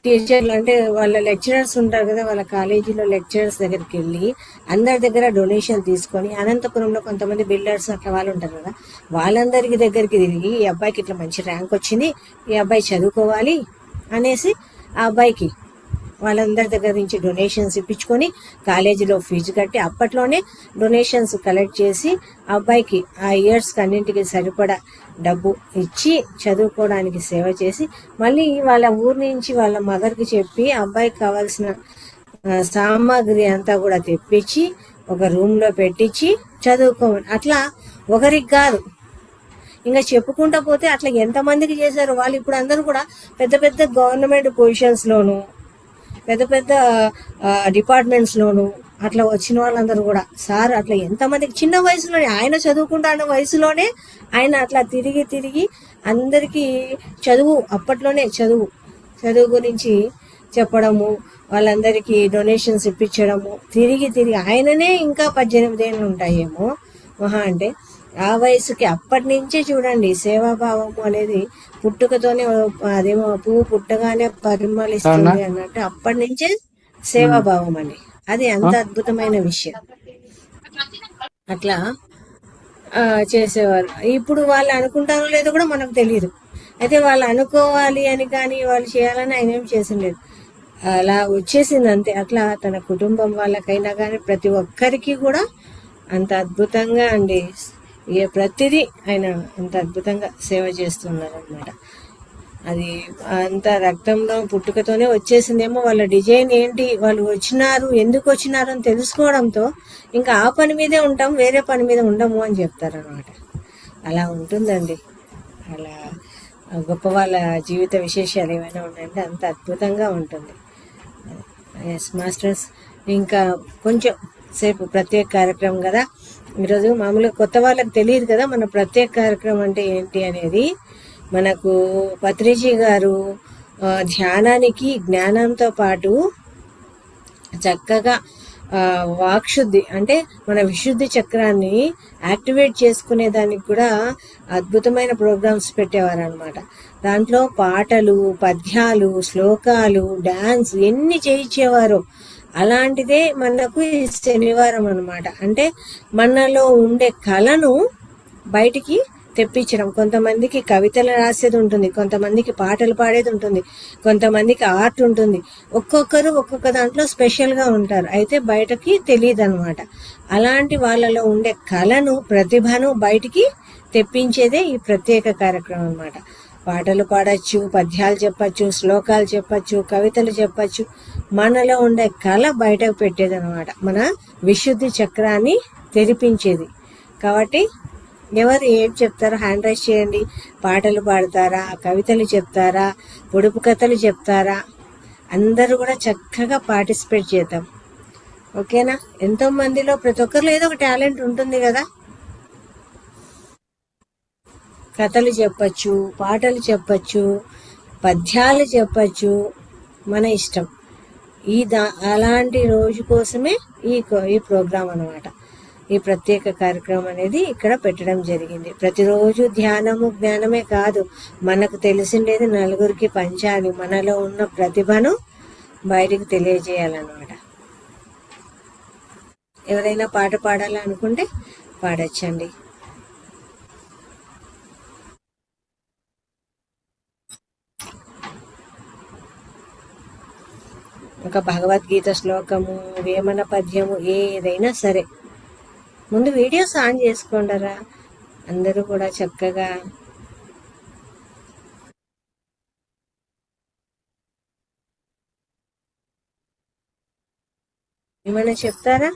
టీచర్లు అంటే వాళ్ళ లెక్చరర్స్ ఉంటారు కదా, వాళ్ళ కాలేజీలో లెక్చరర్స్ దగ్గరికి వెళ్ళి అందరి దగ్గర డొనేషన్ తీసుకొని, అనంతపురంలో కొంతమంది బిల్డర్స్ అట్లా వాళ్ళు ఉంటారు కదా, వాళ్ళందరికి దగ్గరికి తిరిగి ఈ అబ్బాయికి ఇట్లా మంచి ర్యాంక్ వచ్చింది, ఈ అబ్బాయి చదువుకోవాలి అనేసి ఆ అబ్బాయికి వాళ్ళందరి దగ్గర నుంచి డొనేషన్స్ ఇప్పించుకొని కాలేజీలో ఫీజు కట్టి అప్పట్లోనే డొనేషన్స్ కలెక్ట్ చేసి అబ్బాయికి ఆ ఇయర్స్కి అన్నింటికి సరిపడా డబ్బు ఇచ్చి చదువుకోవడానికి సేవ చేసి, మళ్ళీ వాళ్ళ ఊరు నుంచి వాళ్ళ మదర్కి చెప్పి అబ్బాయికి కావాల్సిన సామాగ్రి అంతా కూడా తెప్పించి ఒక రూమ్లో పెట్టించి చదువుకోమని. అట్లా ఒకరికి కాదు, ఇంకా చెప్పుకుంటా పోతే అట్లా ఎంతమందికి చేశారు వాళ్ళు. ఇప్పుడు అందరూ కూడా పెద్ద పెద్ద గవర్నమెంట్ పొజిషన్స్లోను, పెద్ద పెద్ద డిపార్ట్మెంట్స్లోను అట్లా వచ్చిన వాళ్ళందరూ కూడా సార్ అట్లా ఎంతమందికి చిన్న వయసులోనే, ఆయన చదువుకుంటున్న వయసులోనే ఆయన అట్లా తిరిగి అందరికీ అప్పట్లోనే చదువు గురించి చెప్పడము, వాళ్ళందరికీ డొనేషన్స్ ఇప్పించడము, తిరిగి ఆయననే ఇంకా 18 ఏళ్ళు ఉంటాయేమో మహా అంటే. ఆ వయసుకి అప్పటి నుంచే చూడండి సేవాభావము అనేది పుట్టుకతోనే, అదేమో పువ్వు పుట్టగానే పరిమళిస్తుంది అన్నట్టు అప్పటి నుంచే సేవాభావం అండి. అది అంత అద్భుతమైన విషయం. అట్లా చేసేవారు. ఇప్పుడు వాళ్ళు అనుకుంటారో లేదో కూడా మనకు తెలియదు. అయితే వాళ్ళు అనుకోవాలి అని కానీ వాళ్ళు చేయాలని ఆయన ఏం చేసిండలేదు, అలా వచ్చేసింది అంతే. అట్లా తన కుటుంబం వాళ్ళకైనా కానీ ప్రతి ఒక్కరికి కూడా అంత అద్భుతంగా అండి, ప్రతిదీ ఆయన అంత అద్భుతంగా సేవ చేస్తున్నారు అనమాట. అది అంత రక్తంలో పుట్టుకతోనే వచ్చేసిందేమో. వాళ్ళ డిజైన్ ఏంటి, వాళ్ళు వచ్చినారు ఎందుకు వచ్చినారు అని తెలుసుకోవడంతో ఇంకా ఆ పని మీదే ఉంటాం, వేరే పని మీద ఉండము అని చెప్తారనమాట. అలా ఉంటుందండి. అలా గొప్ప వాళ్ళ జీవిత విశేషాలు ఏమైనా ఉన్నాయంటే అంత అద్భుతంగా ఉంటుంది. ఎస్ మాస్టర్స్, ఇంకా కొంచెం సేపు ప్రత్యేక కార్యక్రమం కదా ఈరోజు. మామూలుగా కొత్త వాళ్ళకి తెలియదు కదా మన ప్రత్యేక కార్యక్రమం అంటే ఏంటి అనేది. మనకు పత్రిజీ గారు ధ్యానానికి జ్ఞానంతో పాటు చక్కగా వాక్శుద్ధి అంటే మన విశుద్ధి చక్రాన్ని యాక్టివేట్ చేసుకునే దానికి కూడా అద్భుతమైన ప్రోగ్రామ్స్ పెట్టేవారు అనమాట. దాంట్లో పాటలు, పద్యాలు, శ్లోకాలు, డాన్స్ ఎన్ని చేయించేవారో. అలాంటిదే మనకు ఈ శనివారం అనమాట. అంటే మనలో ఉండే కళను బయటికి తెప్పించడం. కొంతమందికి కవితలు రాసేది ఉంటుంది, కొంతమందికి పాటలు పాడేది ఉంటుంది, కొంతమందికి ఆర్ట్ ఉంటుంది. ఒక్కొక్కరు ఒక్కొక్క దాంట్లో స్పెషల్గా ఉంటారు, అయితే బయటకి తెలియదు అనమాట. అలాంటి వాళ్ళలో ఉండే కళను, ప్రతిభను బయటికి తెప్పించేదే ఈ ప్రత్యేక కార్యక్రమం అనమాట. పాటలు పాడచ్చు, పద్యాలు చెప్పచ్చు, శ్లోకాలు చెప్పచ్చు, కవితలు చెప్పచ్చు. మనలో ఉండే కళ బయటకు పెట్టేది అనమాట, మన విశుద్ధి చక్రాన్ని తెరిపించేది. కాబట్టి ఎవరు ఏం చెప్తారో హ్యాండ్ రైజ్ చేయండి. పాటలు పాడతారా, కవితలు చెప్తారా, పొడుపు కథలు చెప్తారా? అందరూ కూడా చక్కగా పార్టిసిపేట్ చేద్దాం, ఓకేనా? ఎంతో మందిలో ప్రతి ఒక్కరిలో ఏదో ఒక టాలెంట్ ఉంటుంది కదా. కథలు చెప్పచ్చు, పాటలు చెప్పచ్చు, పద్యాలు చెప్పచ్చు, మన ఇష్టం. అలాంటి రోజు కోసమే ఈ ప్రోగ్రాం అన్నమాట. ఈ ప్రత్యేక కార్యక్రమం అనేది ఇక్కడ పెట్టడం జరిగింది. ప్రతిరోజు ధ్యానము జ్ఞానమే కాదు, మనకు తెలిసిండేది నలుగురికి పంచాలి. మనలో ఉన్న ప్రతిభను బయటికి తెలియజేయాలన్నమాట. ఎవరైనా పాట పాడాలనుకుంటే పాడొచ్చండి. ఒక భగవద్గీత శ్లోకము, వేమన పద్యము, ఏదైనా సరే. ముందు వీడియోస్ ఆన్ చేసుకోండరా అందరూ కూడా చక్కగా. ఏమైనా చెప్తారా?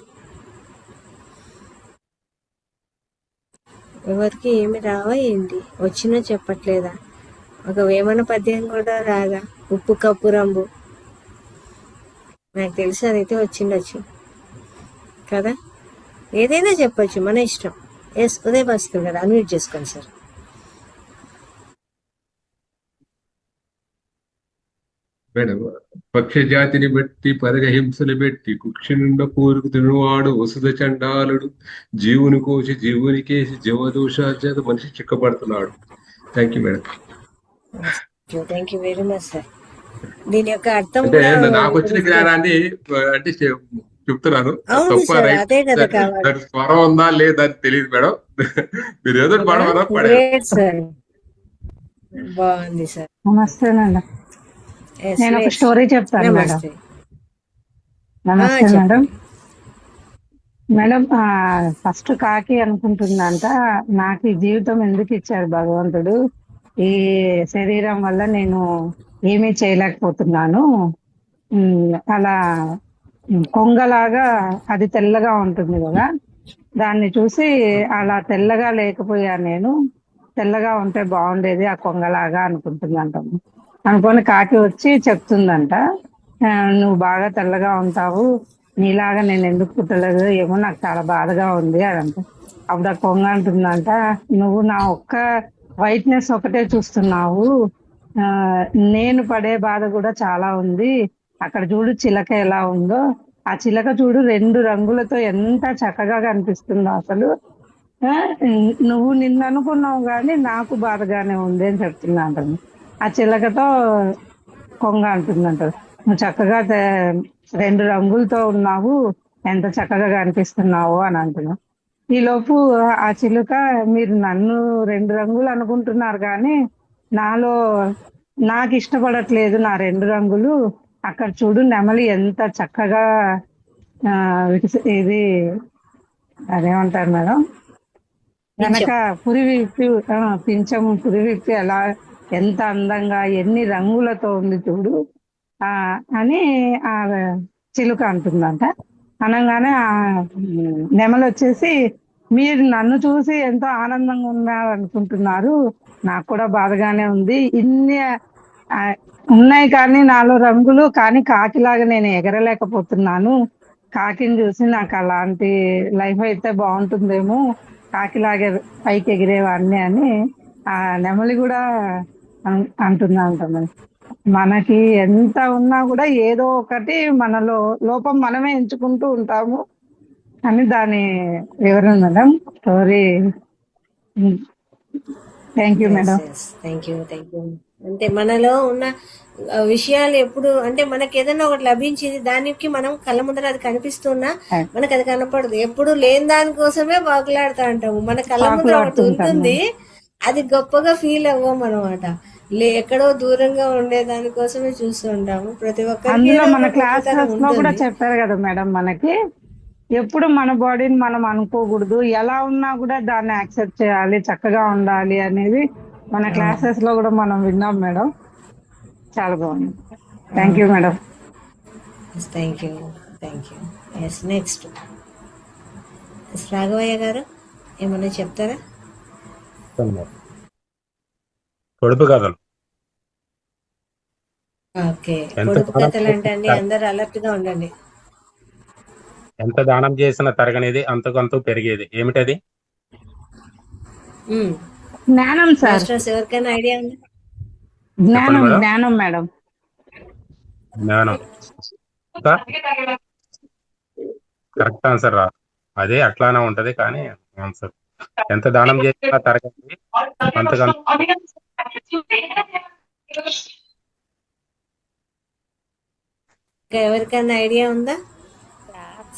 ఎవరికి ఏమి రావా ఏంటి? వచ్చినా చెప్పట్లేదా? ఒక వేమన పద్యం కూడా రాదా? ఉప్పు కప్పు రంబు, నాకు తెలిసి అదైతే వచ్చిండొచ్చు కదా. ఏదైనా చెప్పచ్చు, మన ఇష్టం. ఎస్, ఉదయ్ భాస్కర్ గారు అన్మ్యూట్ చేసుకోండి సార్. మేడం, పక్ష జాతిని బట్టి పరగహింసలు పెట్టి కుక్షి నుండ కోరుకు తినువాడు వసుధ చండాలుడు, జీవుని కోసి జీవునికేసి జీవదోషాచేత మనిషి చిక్కబడుతున్నాడు. Thank you madam. Thank you very much sir. దీని యొక్క అర్థం అంటే నాకు వచ్చిన జ్ఞానాన్ని అంటే చెప్తున్నాను. తప్ప రైట్, దాని స్వరం ఉందా లేదా అని తెలియదు మేడం. మీరు ఏదో పడవరా పడే. బాగుంది సార్. నమస్తే మేడం, నేను ఒక స్టోరీ చెప్తాను మేడం. నమస్తే మేడం. మేడం, ఫస్ట్ కాకి అనుకుంటుందంట, నాకు ఈ జీవితం ఎందుకు ఇచ్చారు భగవంతుడు, ఈ శరీరం వల్ల నేను ఏమీ చేయలేకపోతున్నాను. అలా కొంగలాగా అది తెల్లగా ఉంటుంది కదా, దాన్ని చూసి అలా తెల్లగా లేకపోయాను, నేను తెల్లగా ఉంటే బాగుండేది ఆ కొంగలాగా అనుకుంటుందంట. అనుకొని కాకి వచ్చి చెప్తుందంట, నువ్వు బాగా తెల్లగా ఉంటావు, నీలాగా నేను ఎందుకు పుట్టలేదు, ఏమో నాకు చాలా బాధగా ఉంది అదంట. అప్పుడు ఆ కొంగ అంటుందంట, నువ్వు నా ఒక్క వైట్నెస్ ఒకటే చూస్తున్నావు, నేను పడే బాధ కూడా చాలా ఉంది. అక్కడ చూడు చిలక ఎలా ఉందో, ఆ చిలక చూడు 2 రంగులతో ఎంత చక్కగా కనిపిస్తుందో అసలు. నువ్వు నిన్ను అనుకున్నావు కానీ నాకు బాధగానే ఉంది అని చెప్తున్నా అంటాను. ఆ చిలకతో కొంగ అంటుందంట, నువ్వు చక్కగా 2 రంగులతో ఉన్నావు, ఎంత చక్కగా కనిపిస్తున్నావు అని అంటున్నావు. ఈలోపు ఆ చిలుక, మీరు నన్ను 2 రంగులు అనుకుంటున్నారు కానీ నాలో నాకు ఇష్టపడట్లేదు నా 2 రంగులు. అక్కడ చూడు నెమలి ఎంత చక్కగా ఇది అదేమంటారు మేడం, వెనక పురి విప్పి పింఛం పురి విప్పి ఎలా ఎంత అందంగా ఎన్ని రంగులతో ఉంది చూడు అని ఆ చిలుక అంటుందంట. అనగానే ఆ నెమలి వచ్చేసి, మీరు నన్ను చూసి ఎంతో ఆనందంగా ఉన్నారు అనుకుంటున్నారు, నాకు కూడా బాధగానే ఉంది, ఇన్ని ఉన్నాయి కానీ నాలో రంగులు, కానీ కాకిలాగా నేను ఎగరలేకపోతున్నాను, కాకిని చూసి నాకు అలాంటి లైఫ్ అయితే బాగుంటుందేమో, కాకిలాగే పైకి ఎగిరేవాడిని అని ఆ నెమలి కూడా అంటున్నా అంటాను. మనకి ఎంత ఉన్నా కూడా ఏదో ఒకటి మనలో లోపం మనమే ఎంచుకుంటూ ఉంటాము అని దాని వివరణ madam. Story. Thank you madam. Thank you. అంటే మనలో ఉన్న విషయాలు ఎప్పుడు అంటే మనకి ఏదైనా ఒకటి లభించింది, దానికి మనం కళ్ళ ముందర అది కనిపిస్తున్నా మనకు అది కనపడదు. ఎప్పుడు లేని దానికోసమే వాకులాడుతూ ఉంటాము. మన కళ్ళ ముందర ఒకటి ఉంటుంది, అది గొప్పగా ఫీల్ అవ్వము అనమాట. ఎక్కడో దూరంగా ఉండే దానికోసమే చూస్తూ ఉంటాము. ప్రతి ఒక్కరికి అందులో మన క్లాసెస్ లో కూడా చెప్పారు కదా మేడం, మనకి ఎప్పుడు మన బాడీని మనం అనుకోకూడదు, ఎలా ఉన్నా కూడా దాన్ని యాక్సెప్ట్ చేయాలి, చక్కగా ఉండాలి అనేది మన క్లాసెస్ లో కూడా మనం విన్నాం మేడం. చాలా బాగుంది. Thank you madam. Thank you. Yes, next Raghavayya గారు ఏమన్నా చెప్తారా? పొడుపు కథలు. ఓకే, పొడుపు కథలు అంటే అండి అందరు అలర్ట్ గా ఉండండి. ఎంత దానం చేసిన తరగనిది అంతకంతూ పెరిగేది ఏమిటది? జ్ఞానం సార్. ఎవరికైనా ఐడియా ఉంది? జ్ఞానం మేడం. జ్ఞానం కరెక్ట్ ఆన్సర్ రా. అదే అట్లానే ఉంటది కానీ ఆన్సర్ ఎంత దానం చేసినా తరగనిది అంతకంతూ. ఎవరికైనా ఐడియా ఉందా?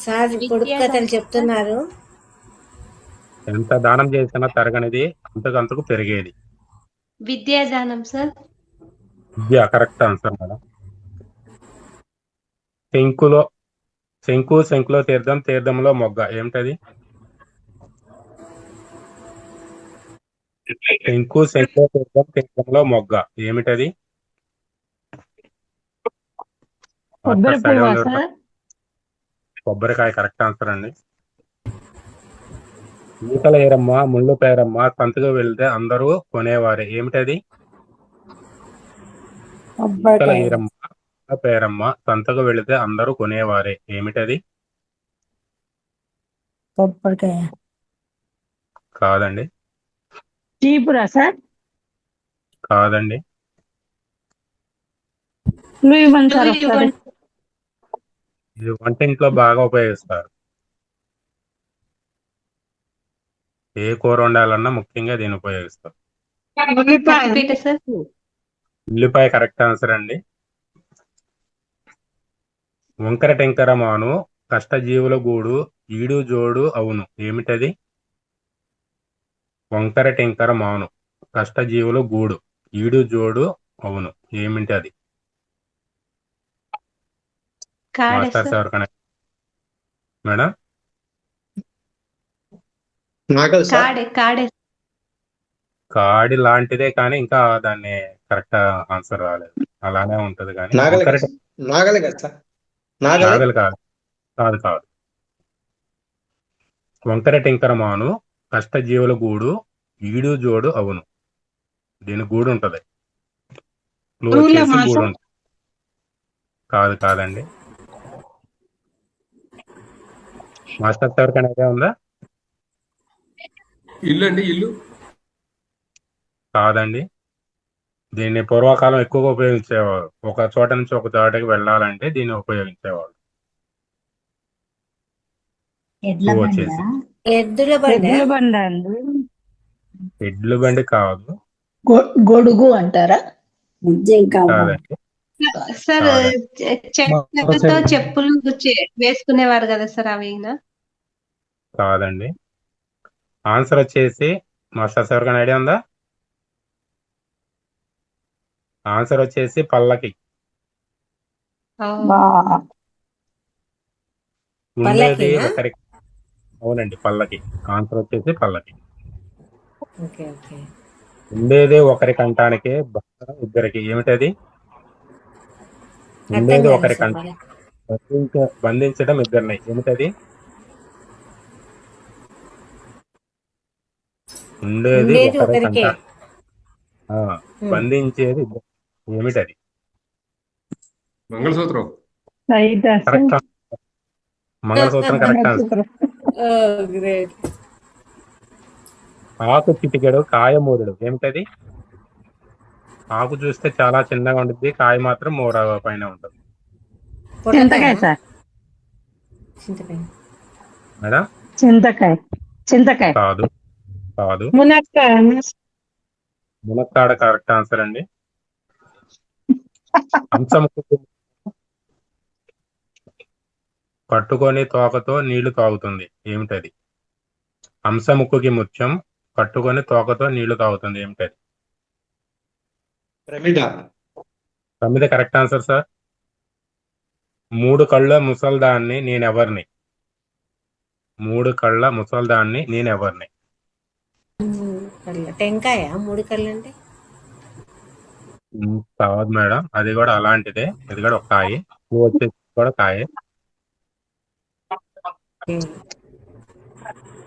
సార్ పొడుపు కథలు చెప్తున్నారు. ఎంత దానం చేసినా తరగనిది అంతకంతకు పెరిగేది విద్యాదానం సార్. విద్య కరెక్ట్ ఆన్సర్ మేడం. శంకులో తీర్థం, తీర్థంలో మొగ్గ ఏమిటది? శంకులో తీర్థం, తీర్థంలో మొగ్గ ఏమిటది? కొబ్బరికాయ కరెక్ట్ ఆన్సర్ అండి. ఈకల ఏరమ్మ, ముళ్ళు పేరమ్మ, సంతకు వెళ్తే అందరూ కొనేవారే ఏమిటది? ఈకల ఏరమ్మ, ముళ్ళు పేరమ్మ, సంతకు వెళితే అందరూ కొనేవారే ఏమిటది? కొబ్బరికాయ కాదండి. చీపురా సార్? కాదండి. ఇది వంటింట్లో బాగా ఉపయోగిస్తారు. ఏ కూర వండాలన్నా ముఖ్యంగా దీన్ని ఉపయోగిస్తారు. ఉల్లిపాయ కరెక్ట్ ఆన్సర్ అండి. వంకర టెంకర మాను, కష్టజీవుల గూడు, ఈడు జోడు అవును ఏమిటది? వంకర టెంకర మాను, కష్టజీవుల గూడు, ఈడు జోడు అవును ఏమిటది? మాస్టర్స్ ఎవరికైనా మేడం? కాడి లాంటిదే కానీ ఇంకా దాన్ని కరెక్ట్ ఆన్సర్ రాలేదు. అలానే ఉంటది కానీ నాగలి కాదు. వంకర టెంకర మాను, కష్టజీవుల గూడు, ఈడు జోడు అవును. దీని గూడు ఉంటది. గూడు ఉంటుంది. కాదండి. మాస్టర్ ఎవరికైనా ఐడియా ఉందా? ఇల్లు కాదండి. దీన్ని పూర్వకాలం ఎక్కువగా ఉపయోగించేవారు. ఒక చోట నుంచి ఒక చోటకి వెళ్ళాలంటే దీన్ని ఉపయోగించేవారు. వచ్చేసి ఎడ్ల బండి కాదు. గొడుగు అంటారా? కాదండి. సార్ చెక్కతో చెప్పులు వేసుకునేవారు కదా సార్, అవి కాదండి. ఆన్సర్ వచ్చేసి మాస్టర్స్ ఎవరికైనా ఐడియా ఉందా? ఆన్సర్ వచ్చేసి పల్లకి. ఉండేది ఒకరికి. అవునండి, పల్లకి. ఆన్సర్ వచ్చేసి పల్లకి. ఉండేది ఒకరి కంటానికి, ఇద్దరికి ఏమిటది? ఉండేది ఒకరి కంటానికి, బంధించడం ఇద్దరిని ఏమిటది? ఉండేది ఒకరి కంట, బంధించేది ఏమిటది? మంగళసూత్రం. కరెక్ట్. మంగళసూత్రం కరెక్ట్ ఆన్సర్. ఆకు చిటికెడు కాయమూరుడు ఏమిటది? ఆకు చూస్తే చాలా చిన్నగా ఉంటుంది, కాయ మాత్రం మోర పైన ఉంటుంది. చింతకాయ సార్. చింతకాయ మేడం చింతకాయ కాదు కాదు. మునక్కాయ. మునక్కాడ కరెక్ట్ ఆన్సర్ అండి. హంసముఖి పట్టుకొని తోకతో నీళ్లు తాగుతుంది, ఏమిటది? హంసముఖుకి ముత్యం పట్టుకొని తోకతో నీళ్లు తాగుతుంది, ఏమిటది? ప్రమిద కరెక్ట్ ఆన్సర్ సార్. 3 కళ్ళ ముసల్దాన్ని నేనెవర్ని? 3 కళ్ళ ముసల్దాన్ని నేనెవర్ని? టెంకాయ 3 కళ్ళు అంటే కాదు మేడం, అది కూడా అలాంటిదే. ఇది కూడా ఒక కాయ, పువ్వు వచ్చేసి కూడా కాయ.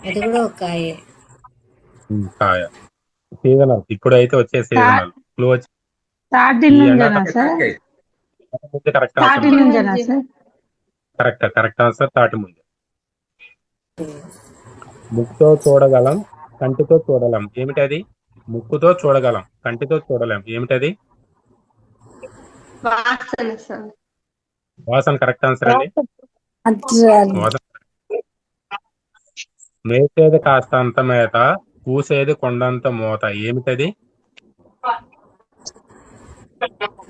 అది కూడా ఒక కాయే. కాయ సీజనల్, ఇప్పుడు అయితే వచ్చే సీజనల్. ఫ్లూ వచ్చి కరెక్ట్ ఆన్సర్. తాటి ముందు. ముక్కుతో చూడగలం, కంటితో చూడలేం, ఏమిటది? ముక్కుతో చూడగలం, కంటితో చూడలేం, ఏమిటది? వాసన కరెక్ట్ ఆన్సర్ అండి. వాసన. మేసేది కాస్తంత మేత, కూసేది కొండంత మోత, ఏమిటది?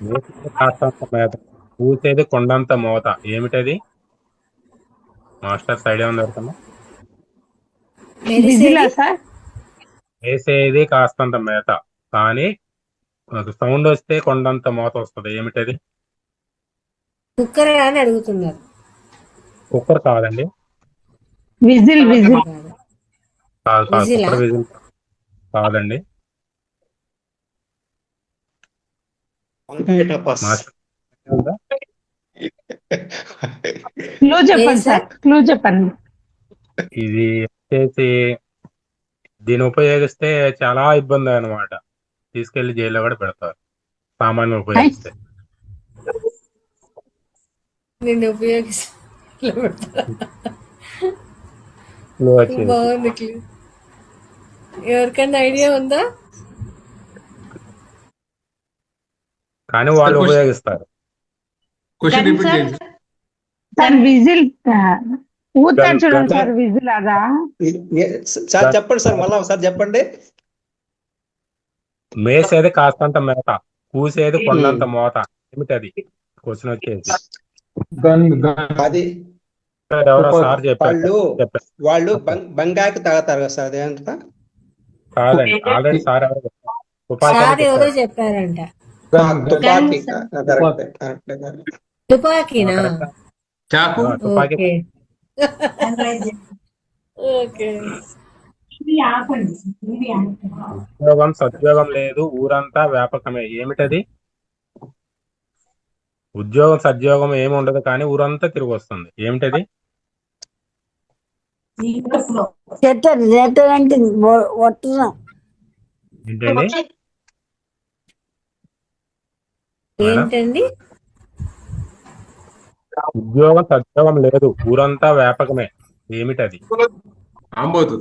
మేసేది కాస్తంత మేత, కూసేది కొండంత మోత, ఏమిటది? మాస్టర్స్ ఐడియా ఉంది ఎవరికన్నా? వేసేది కాస్తంత మేత, కానీ సౌండ్ వస్తే కొండంత మోత వస్తుంది, ఏమిటది? కుక్కర్ అని అడుగుతున్నారు. కుక్కర్ కాదండి. విజిల్. కాదు కుక్కర్ విజిల్ కాదండి. చెప్పండి. ఇది వచ్చేసి దీన్ని ఉపయోగిస్తే చాలా ఇబ్బంది అన్నమాట. తీసుకెళ్లి జైల్లో కూడా పెడతారు సామాన్లు ఉపయోగిస్తే. నేను బాగుంది. ఎవరికన్నా ఐడియా ఉందా? కానీ వాళ్ళు ఉపయోగిస్తారు. విజిల్ ఊతాడు చూడండి సార్, విజిల్ అదా? సార్ చెప్పండి సార్, మళ్ళా ఒకసారి చెప్పండి. మేసేది కాస్తంత మేత, కూసేది కొండంత మోత, ఏమిటది? క్వశ్చన్ వచ్చేసి అది ఎవరో సార్ చెప్పారు. వాళ్ళు బంగాకి తాగుతారు కదా సార్, అదేంట కాదండి. ఆల్రెడీ సార్ ఎవరో చెప్పారంట. తుపాకీనా? తుపాకీ. ఉద్యోగం సద్యోగం లేదు, ఊరంతా వ్యాపకమే, ఏమిటది? ఉద్యోగం సద్యోగం ఏమి ఉండదు, కానీ ఊరంతా తిరిగి వస్తుంది, ఏమిటది? ఏంటండి? ఉద్యోగం సద్యోగం లేదు, ఊరంతా వ్యాపకమే, ఏమిటది? ఆంబోతు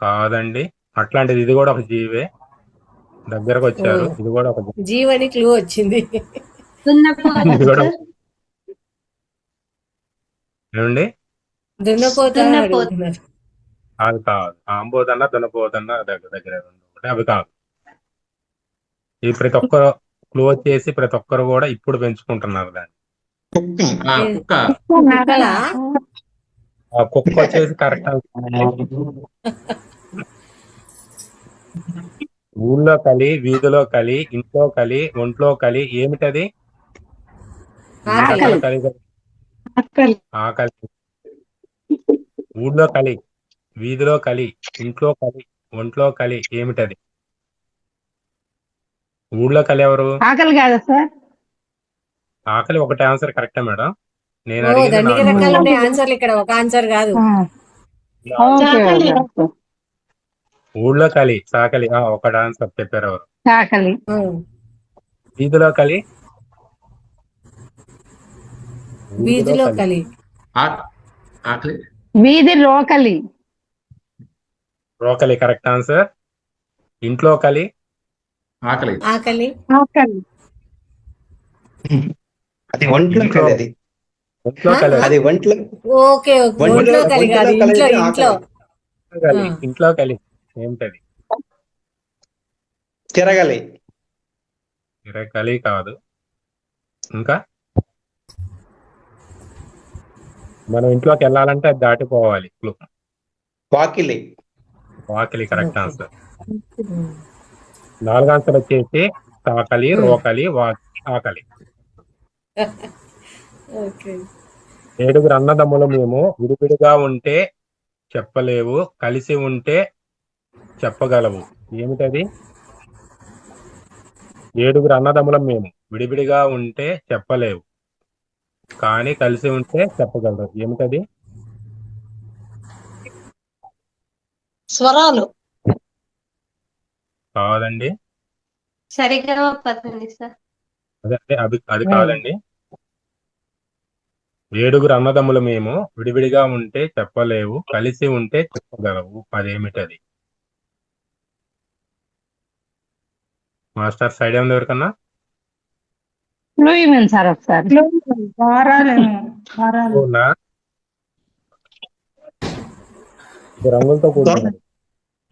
కాదండి. అట్లాంటిది ఇది కూడా ఒక జీవే. దగ్గరకు వచ్చారు. ఇది కూడా ఒక జీవని క్లూ వచ్చింది. ఏమండి? అది కాదు. ఆంబోదన్నా దున్నపోదన్నా దగ్గర ఒకటి, అవి కాదు. ఈ ప్రతి ఒక్కరు క్లూ వచ్చేసి ప్రతి ఒక్కరు కూడా ఇప్పుడు పెంచుకుంటున్నారు దాన్ని. కుక్క వచ్చేసి కరెక్ట్. ఊళ్ళో కలి, వీధిలో కలి, ఇంట్లో కలి, ఒంట్లో కలి, ఏమిటది? ఆకలి. ఊళ్ళో కలి, వీధిలో కలి, ఇంట్లో కలి, ఒంట్లో కలి, ఏమిటది? ఊళ్ళో కలి ఎవరు? ఆకలి కాదా సార్? ఆకలి ఒకటే ఆన్సర్ కరెక్టే మేడం. నేను ఆన్సర్ ఇక్కడ ఒక ఆన్సర్ కాదు. ఊళ్ళో కలి, సాకలి, ఒకటి ఆన్సర్ చెప్పారు ఎవరు? ఆకలి. వీధిలో కలి, వీధిలో కలి, వీధి రోకలి. రోకలి కరెక్ట్ ఆన్సర్. ఇంట్లో కలి, ఆకలి. ఆకలి. ఆకలి. అది ఒంట్లో ఇంట్లో కలి అది. ఒంట్లో కలి అది ఒంట్లో ఓకే ఓకే. ఒంట్లో కలి కాదు, ఒంట్లో ఇంట్లో కలిసి ఇంట్లో. ఆకలి. ఇంట్లో కలి ఏమిటది? తిరగలి. కలి కాదు. ఇంకా మనం ఇంట్లోకి వెళ్ళాలంటే అది దాటిపోవాలి. వాకిలి. వాకిలి కరెక్ట్ ఆన్సర్. 4వ ఆన్సర్ వచ్చేసి తాకలి, రోకలి, వాకిలి, ఆకలి. ఓకే. 7 అన్నదమ్ములు మేము, విడివిడిగా ఉంటే చెప్పలేవు, కలిసి ఉంటే చెప్పగలవు. ఏమిటది? 7 అన్నదమ్ములం మేము, విడివిడిగా ఉంటే చెప్పలేవు, కానీ కలిసి ఉంటే చెప్పగలరు. ఏమిటది? స్వరాలు. కాదండి. సరిగ్గా పదండి సార్. అది కాదండి. 7 అన్నదమ్ములు మేము, విడివిడిగా ఉంటే చెప్పలేవు, కలిసి ఉంటే చెప్పగలవు. అదేమిటది? మాస్టర్ సైడ్ ఉంది ఎవరికన్నా? సార్ ఒకసారి అవునా? రంగులతో కూర్చున్నారు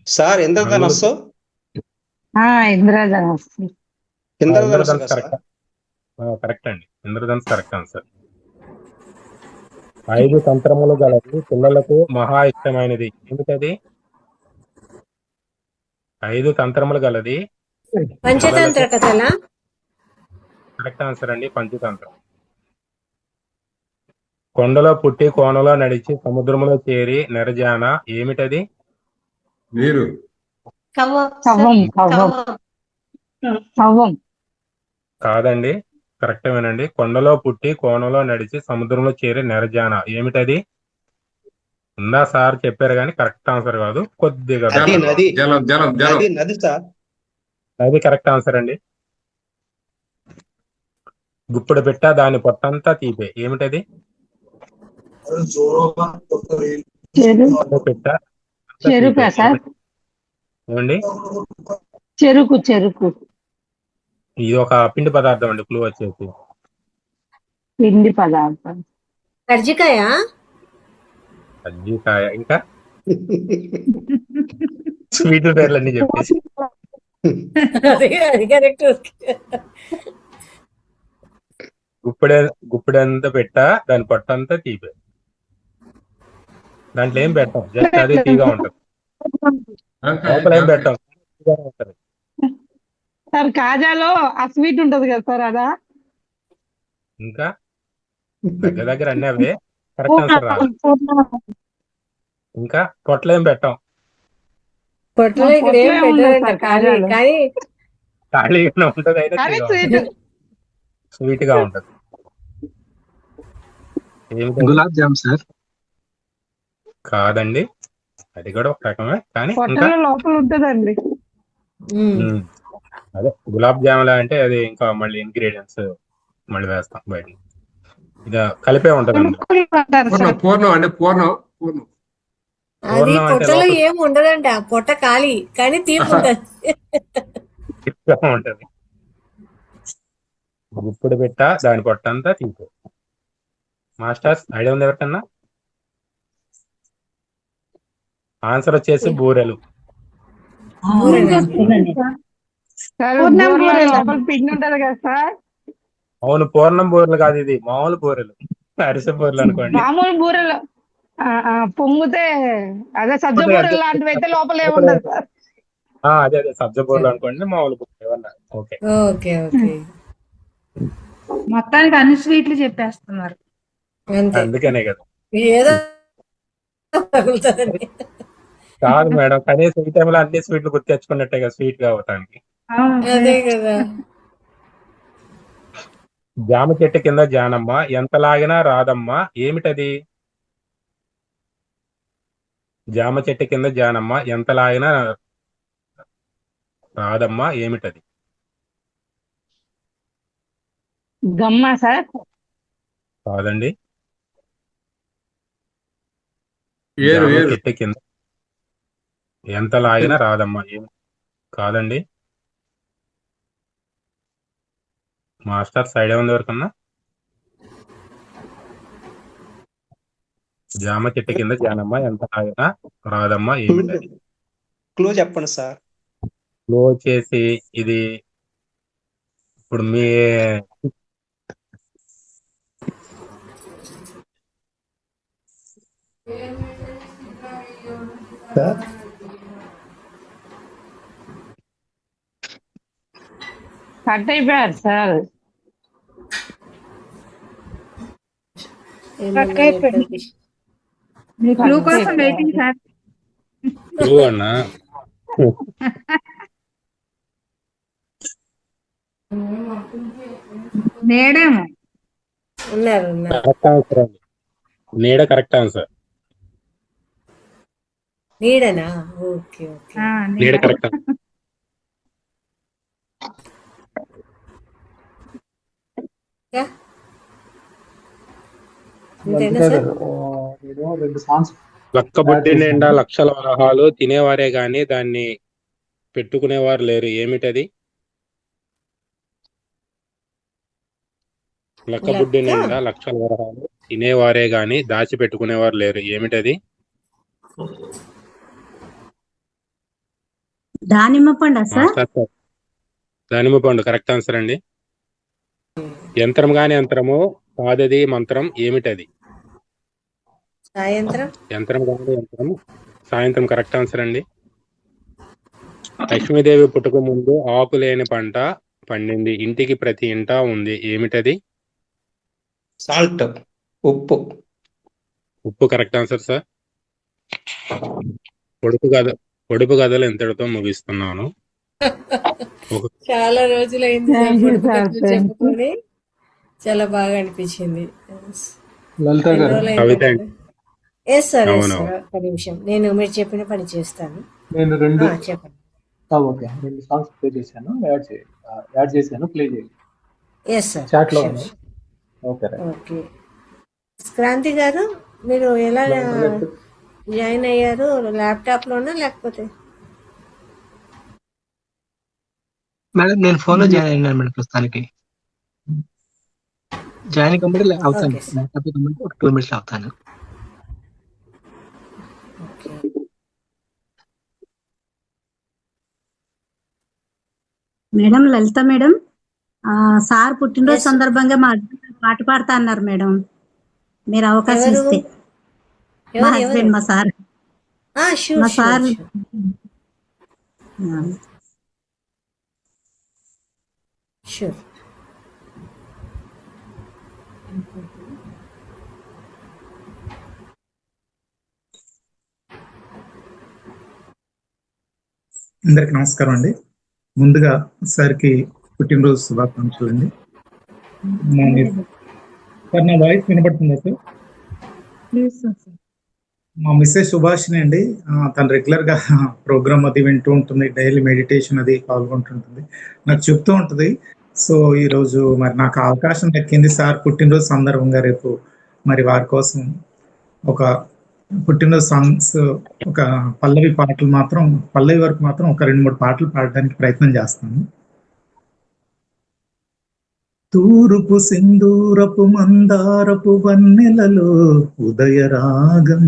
సార్ ఇంద్రధనస్సు. ఇంద్రధనస్సు. ఇంద్రధనస్సు కరెక్ట్ అండి. ఇంద్రధనస్సు కరెక్ట్ ఆన్సర్. 5 తంత్రములు గలది, పిల్లలకు మహా ఇష్టమైనది. ఏమిటది? 5 తంత్రములు గలది. పంచతంత్ర కథలా? కరెక్ట్ ఆన్సర్ అండి. పంచతంత్రం. కొండలో పుట్టి కోనలో నడిచి సముద్రంలో చేరి నెరజాన. ఏమిటది? నీరు. కాదండి. కరెక్ట్ వినండి. కొండలో పుట్టి కోనలో నడిచి సముద్రంలో చేరి నెరజాన. ఏమిటది? ఉందా సార్ చెప్పారు కానీ కరెక్ట్ ఆన్సర్ కాదు. కొద్దిగా అది కరెక్ట్ ఆన్సర్ అండి. గుప్పుడు పెట్ట దాని పొట్టంతా తీపే. ఏమిటది? పెట్ట ఏమండి? చెరుకు. ఇది ఒక పిండి పదార్థం అండి. క్లూ వచ్చేసి పిండి పదార్థం. కర్జికాయ. ఇంకా స్వీట్ పేర్లన్నీ చెప్పేసి అది కరెక్ట్. గుప్పెడంతా పెట్ట దాని పొట్టంతా తీపే. దాంట్లో ఏం పెట్టాం, జస్ట్ అది తీగా ఉంటది. లోపల ఏం పెట్టాం, ఉంటది. సార్ కాజాలో ఆ స్వీట్ ఉంటది కదా సార్, అదా? ఇంకా దగ్గర అన్నీ అవే. కరెక్ట్ ఆన్సర్ రాదు. ఇంకా పొట్టలో ఏం పెట్టాం. పొట్టలో ఇక్కడ ఏం పెట్టారంట, కానీ ఖాళీగా ఉంటది. అయితే స్వీట్ గా ఉంటది. గులాబ్ జామ్ సార్. కాదండి, అది కూడా ఒక రకమే. కానీ లోపల ఉంటదండి. అదే గులాబ్ జాములా అంటే అది ఇంకా మళ్ళీ ఇంగ్రీడియంట్స్ మళ్ళీ వేస్తాం బయట. ఇది కలిపే ఉంటది. పూర్ణం అంటే పూర్ణం. అది పొట్టలో ఏం ఉండదంట, పొట్ట ఖాళీ కానీ తీపి ఉంటది. గుప్పుడు పెట్ట దాని పొట్టంతా తీపి. మాస్టర్స్ ఐడియా ఉంది ఎవరికన్నా? ఆన్సర్ వచ్చేసి బూరెలు. పిండి ఉంటది కదా సార్. అవును, పూర్ణం బూరెలు కాదు, ఇది మామూలు బూరెలు, అరిసె బూరెలు అనుకోండి. మామూలు బూరెలు పొంగితే అదే సజ్జ బూరెలు లాంటివి అయితే లోపల ఏముండదు సార్. అదే సజ్జ బూరెలు అనుకోండి, మామూలు బూరెలు ఏమన్నా. ఓకే. మొత్తానికి అన్ని స్వీట్లు చెప్పేస్తున్నారు. అందుకనే కదా. ఏదో కాదు మేడం, కనీసం ఈ టైంలో అన్ని స్వీట్లు గుర్తు తెచ్చుకున్నట్టే కదా స్వీట్ గా అవటానికి. అదే కదా. జామ చెట్టు కింద జానమ్మ, ఎంత లాగినా రాదమ్మ. ఏమిటది? జామ చెట్టు కింద జానమ్మ, ఎంత లాగినా రాదమ్మ. ఏమిటది? గమ్మ సార్. కాదండి. చెట్టు కింద ఎంత లాగినా రాదమ్మా. కాదండి. మాస్టర్స్ ఐడియా ఉంది ఎవరికన్నా? జామ చెట్టు కింద జానమ్మ ఎంత తాగినా రాదమ్మ ఏమిటది? క్లూ చెప్పండి సార్. క్లో వచ్చేసి ఇది ఇప్పుడు మీ కట్ అయిపోయారు సార్. కట్ అయిపోయింది. మీ క్లూ కోసం వెయిటింగ్ సార్. క్లూ అన్నా మేడం ఉన్నారు కరెక్ట్ ఆన్సర్ అండి. నీడ కరెక్ట్ ఆన్సర్. నీడనా? Okay okay. నీడ కరెక్ట్ ఆన్సర్. లక్క బుడ్డి నిండా లక్షల వరహాలు తినేవారే గాని దాన్ని పెట్టుకునేవారు లేరు ఏమిటది? లక్క బుడ్డి నిండా లక్షల వరహాలు తినేవారే గాని దాచి పెట్టుకునేవారు లేరు ఏమిటది? దానిమ్మ పండు సార్. దానిమ్మ పండు కరెక్ట్ ఆన్సర్ అండి. యంత్రం గాని యంత్రము కాదది మంత్రం ఏమిటది? సాయంత్రం. యంత్రం కాదు యంత్రం సాయంత్రం కరెక్ట్ ఆన్సర్ అండి. లక్ష్మీదేవి పుట్టుక ముందు ఆకు లేని పంట పండింది ఇంటికి ప్రతి ఇంట ఉంది ఏమిటది? సాల్ట్, ఉప్పు. ఉప్పు కరెక్ట్ ఆన్సర్ సార్. పొడుపు కథలు ఎంతటితో ముగిస్తున్నాను. చాలా రోజులైంది చెప్పుకొని చాలా బాగా అనిపించింది. ఎస్ సార్, ఒక నిమిషం నేను మీరు చెప్పిన పని చేస్తాను. నేను చెప్పండి. ఓకే, 2 సాంగ్స్ ప్లే చేశాను, యాడ్ చేశాను, ప్లే చేయండి. ఎస్ సార్, చాట్ లో ఓకే. ఓకే, క్రాంతి గారు మీరు ఎలా జాయిన్ అయ్యారు? ల్యాప్టాప్ లోనా లేకపోతే? మేడం నేను ఫోన్ లో జాయిన్ అయినాను మేడం. ప్రస్తుతానికి జాయిన్ కంప్లీట్ అవుతాను. ల్యాప్టాప్ కంప్లీట్ ఒక 2 minutes అవుతాను. మేడం లలిత మేడం, సార్ పుట్టినరోజు సందర్భంగా మా పాట పాడతా అన్నారు మేడం, మీరు అవకాశం ఇస్తే. మా హస్బెండ్, మా సార్, మా సార్. షూర్. అందరికి నమస్కారం అండి. ముందుగా సార్కి పుట్టినరోజు శుభాకాంక్షలు అండి. సార్ నా వాయిస్ వినపడుతుందా సార్? మా మిస్సెస్ సుభాషిణి అండి. తను రెగ్యులర్ గా ప్రోగ్రామ్ అది వింటూ ఉంటుంది, డైలీ మెడిటేషన్ అది పాల్గొంటుంటుంది, నాకు చెప్తూ ఉంటుంది. సో ఈరోజు మరి నాకు అవకాశం దక్కింది సార్ పుట్టినరోజు సందర్భంగా. రేపు మరి వారి కోసం ఒక పుట్టినరోజు సాంగ్స్, ఒక పల్లవి పాటలు మాత్రం, పల్లవి వరకు మాత్రం ఒక 2-3 పాటలు పాడడానికి ప్రయత్నం చేస్తాను. తూరుపు సింధూరపు మందారపు వన్నెలలో ఉదయరాగం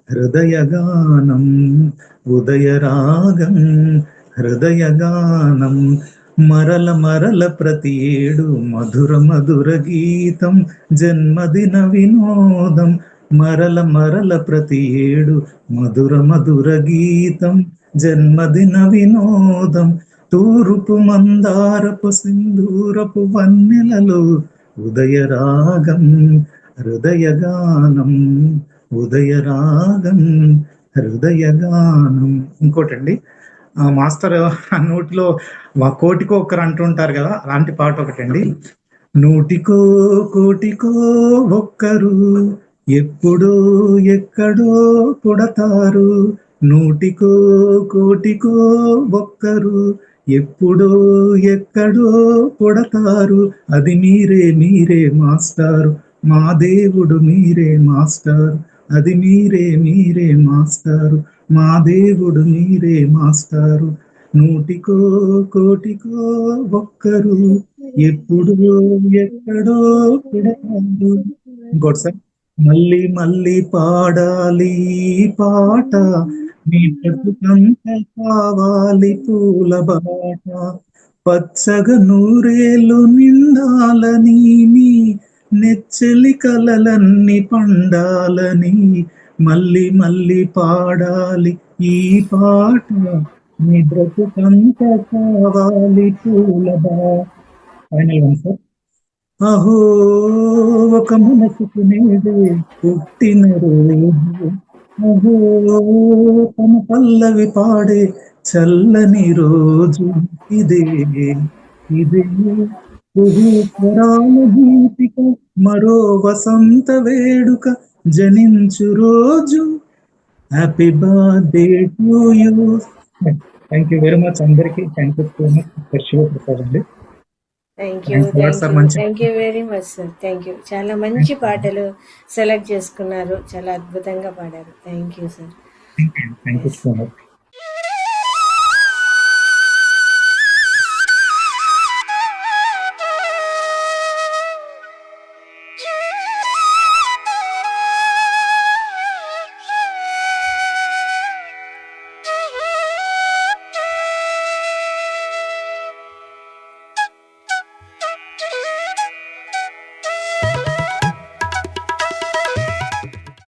హృదయగానం, ఉదయరాగం హృదయగానం, మరల మరల ప్రతి ఏడు మధుర మధుర గీతం, జన్మదిన వినోదం, మరల మరల ప్రతి ఏడు మధుర మధుర గీతం, జన్మదిన వినోదం, తూరుపు మందారపు సింధూరపు వన్నెలలో ఉదయరాగం హృదయగానం, ఉదయరాగం హృదయగానం. ఇంకోటండి, మాస్టర్ నోటిలో కోటికో ఒక్కరు అంటుంటారు కదా, అలాంటి పాట ఒకటండి. నూటికో కోటికో ఒక్కరు ఎప్పుడో ఎక్కడో పుడతారు, నూటికో కోటికో ఒక్కరు ఎప్పుడో ఎక్కడో పుడతారు, అది మీరే మీరే మాస్టారు, మా దేవుడు మీరే మాస్టారు, అది మీరే మీరే మాస్టారు, మా దేవుడు మీరే మాస్టారు, నూటికో కోటికో ఒక్కరు ఎప్పుడు ఎక్కడో పుడతారు. ఇంకోటి సార్, మళ్ళీ మళ్ళీ పాడాలి ఈ పాట, నీ బ్రతుకంత కావాలి పూల బాట, పచ్చగా నూరేళ్ళు నిండాలని, నీ నెచ్చలి కలలన్నీ పండాలని, మళ్ళీ మళ్ళీ పాడాలి ఈ పాట, నీ బ్రతుకంత కావాలి పూల బాట. Final one sir. అహో ఒక మనసుకు నేడే పుట్టిన రోజు, అహో తన పల్లవి పాడే చల్లని రోజు, ఇదే ఇదే స్వరాల గీతిక, మరో వసంత వేడుక జనించు రోజు. Happy birthday to you. Thank you very much అందరికీ. Thank you so much Shivaprasad అండి. Thank you thank you thank sir. You మంచి thank you very much sir. Thank you. చాలా మంచి పాటలు సెలెక్ట్ చేసుకున్నారు, చాలా అద్భుతంగా పాడారు. Thank you sir. Thank you so much.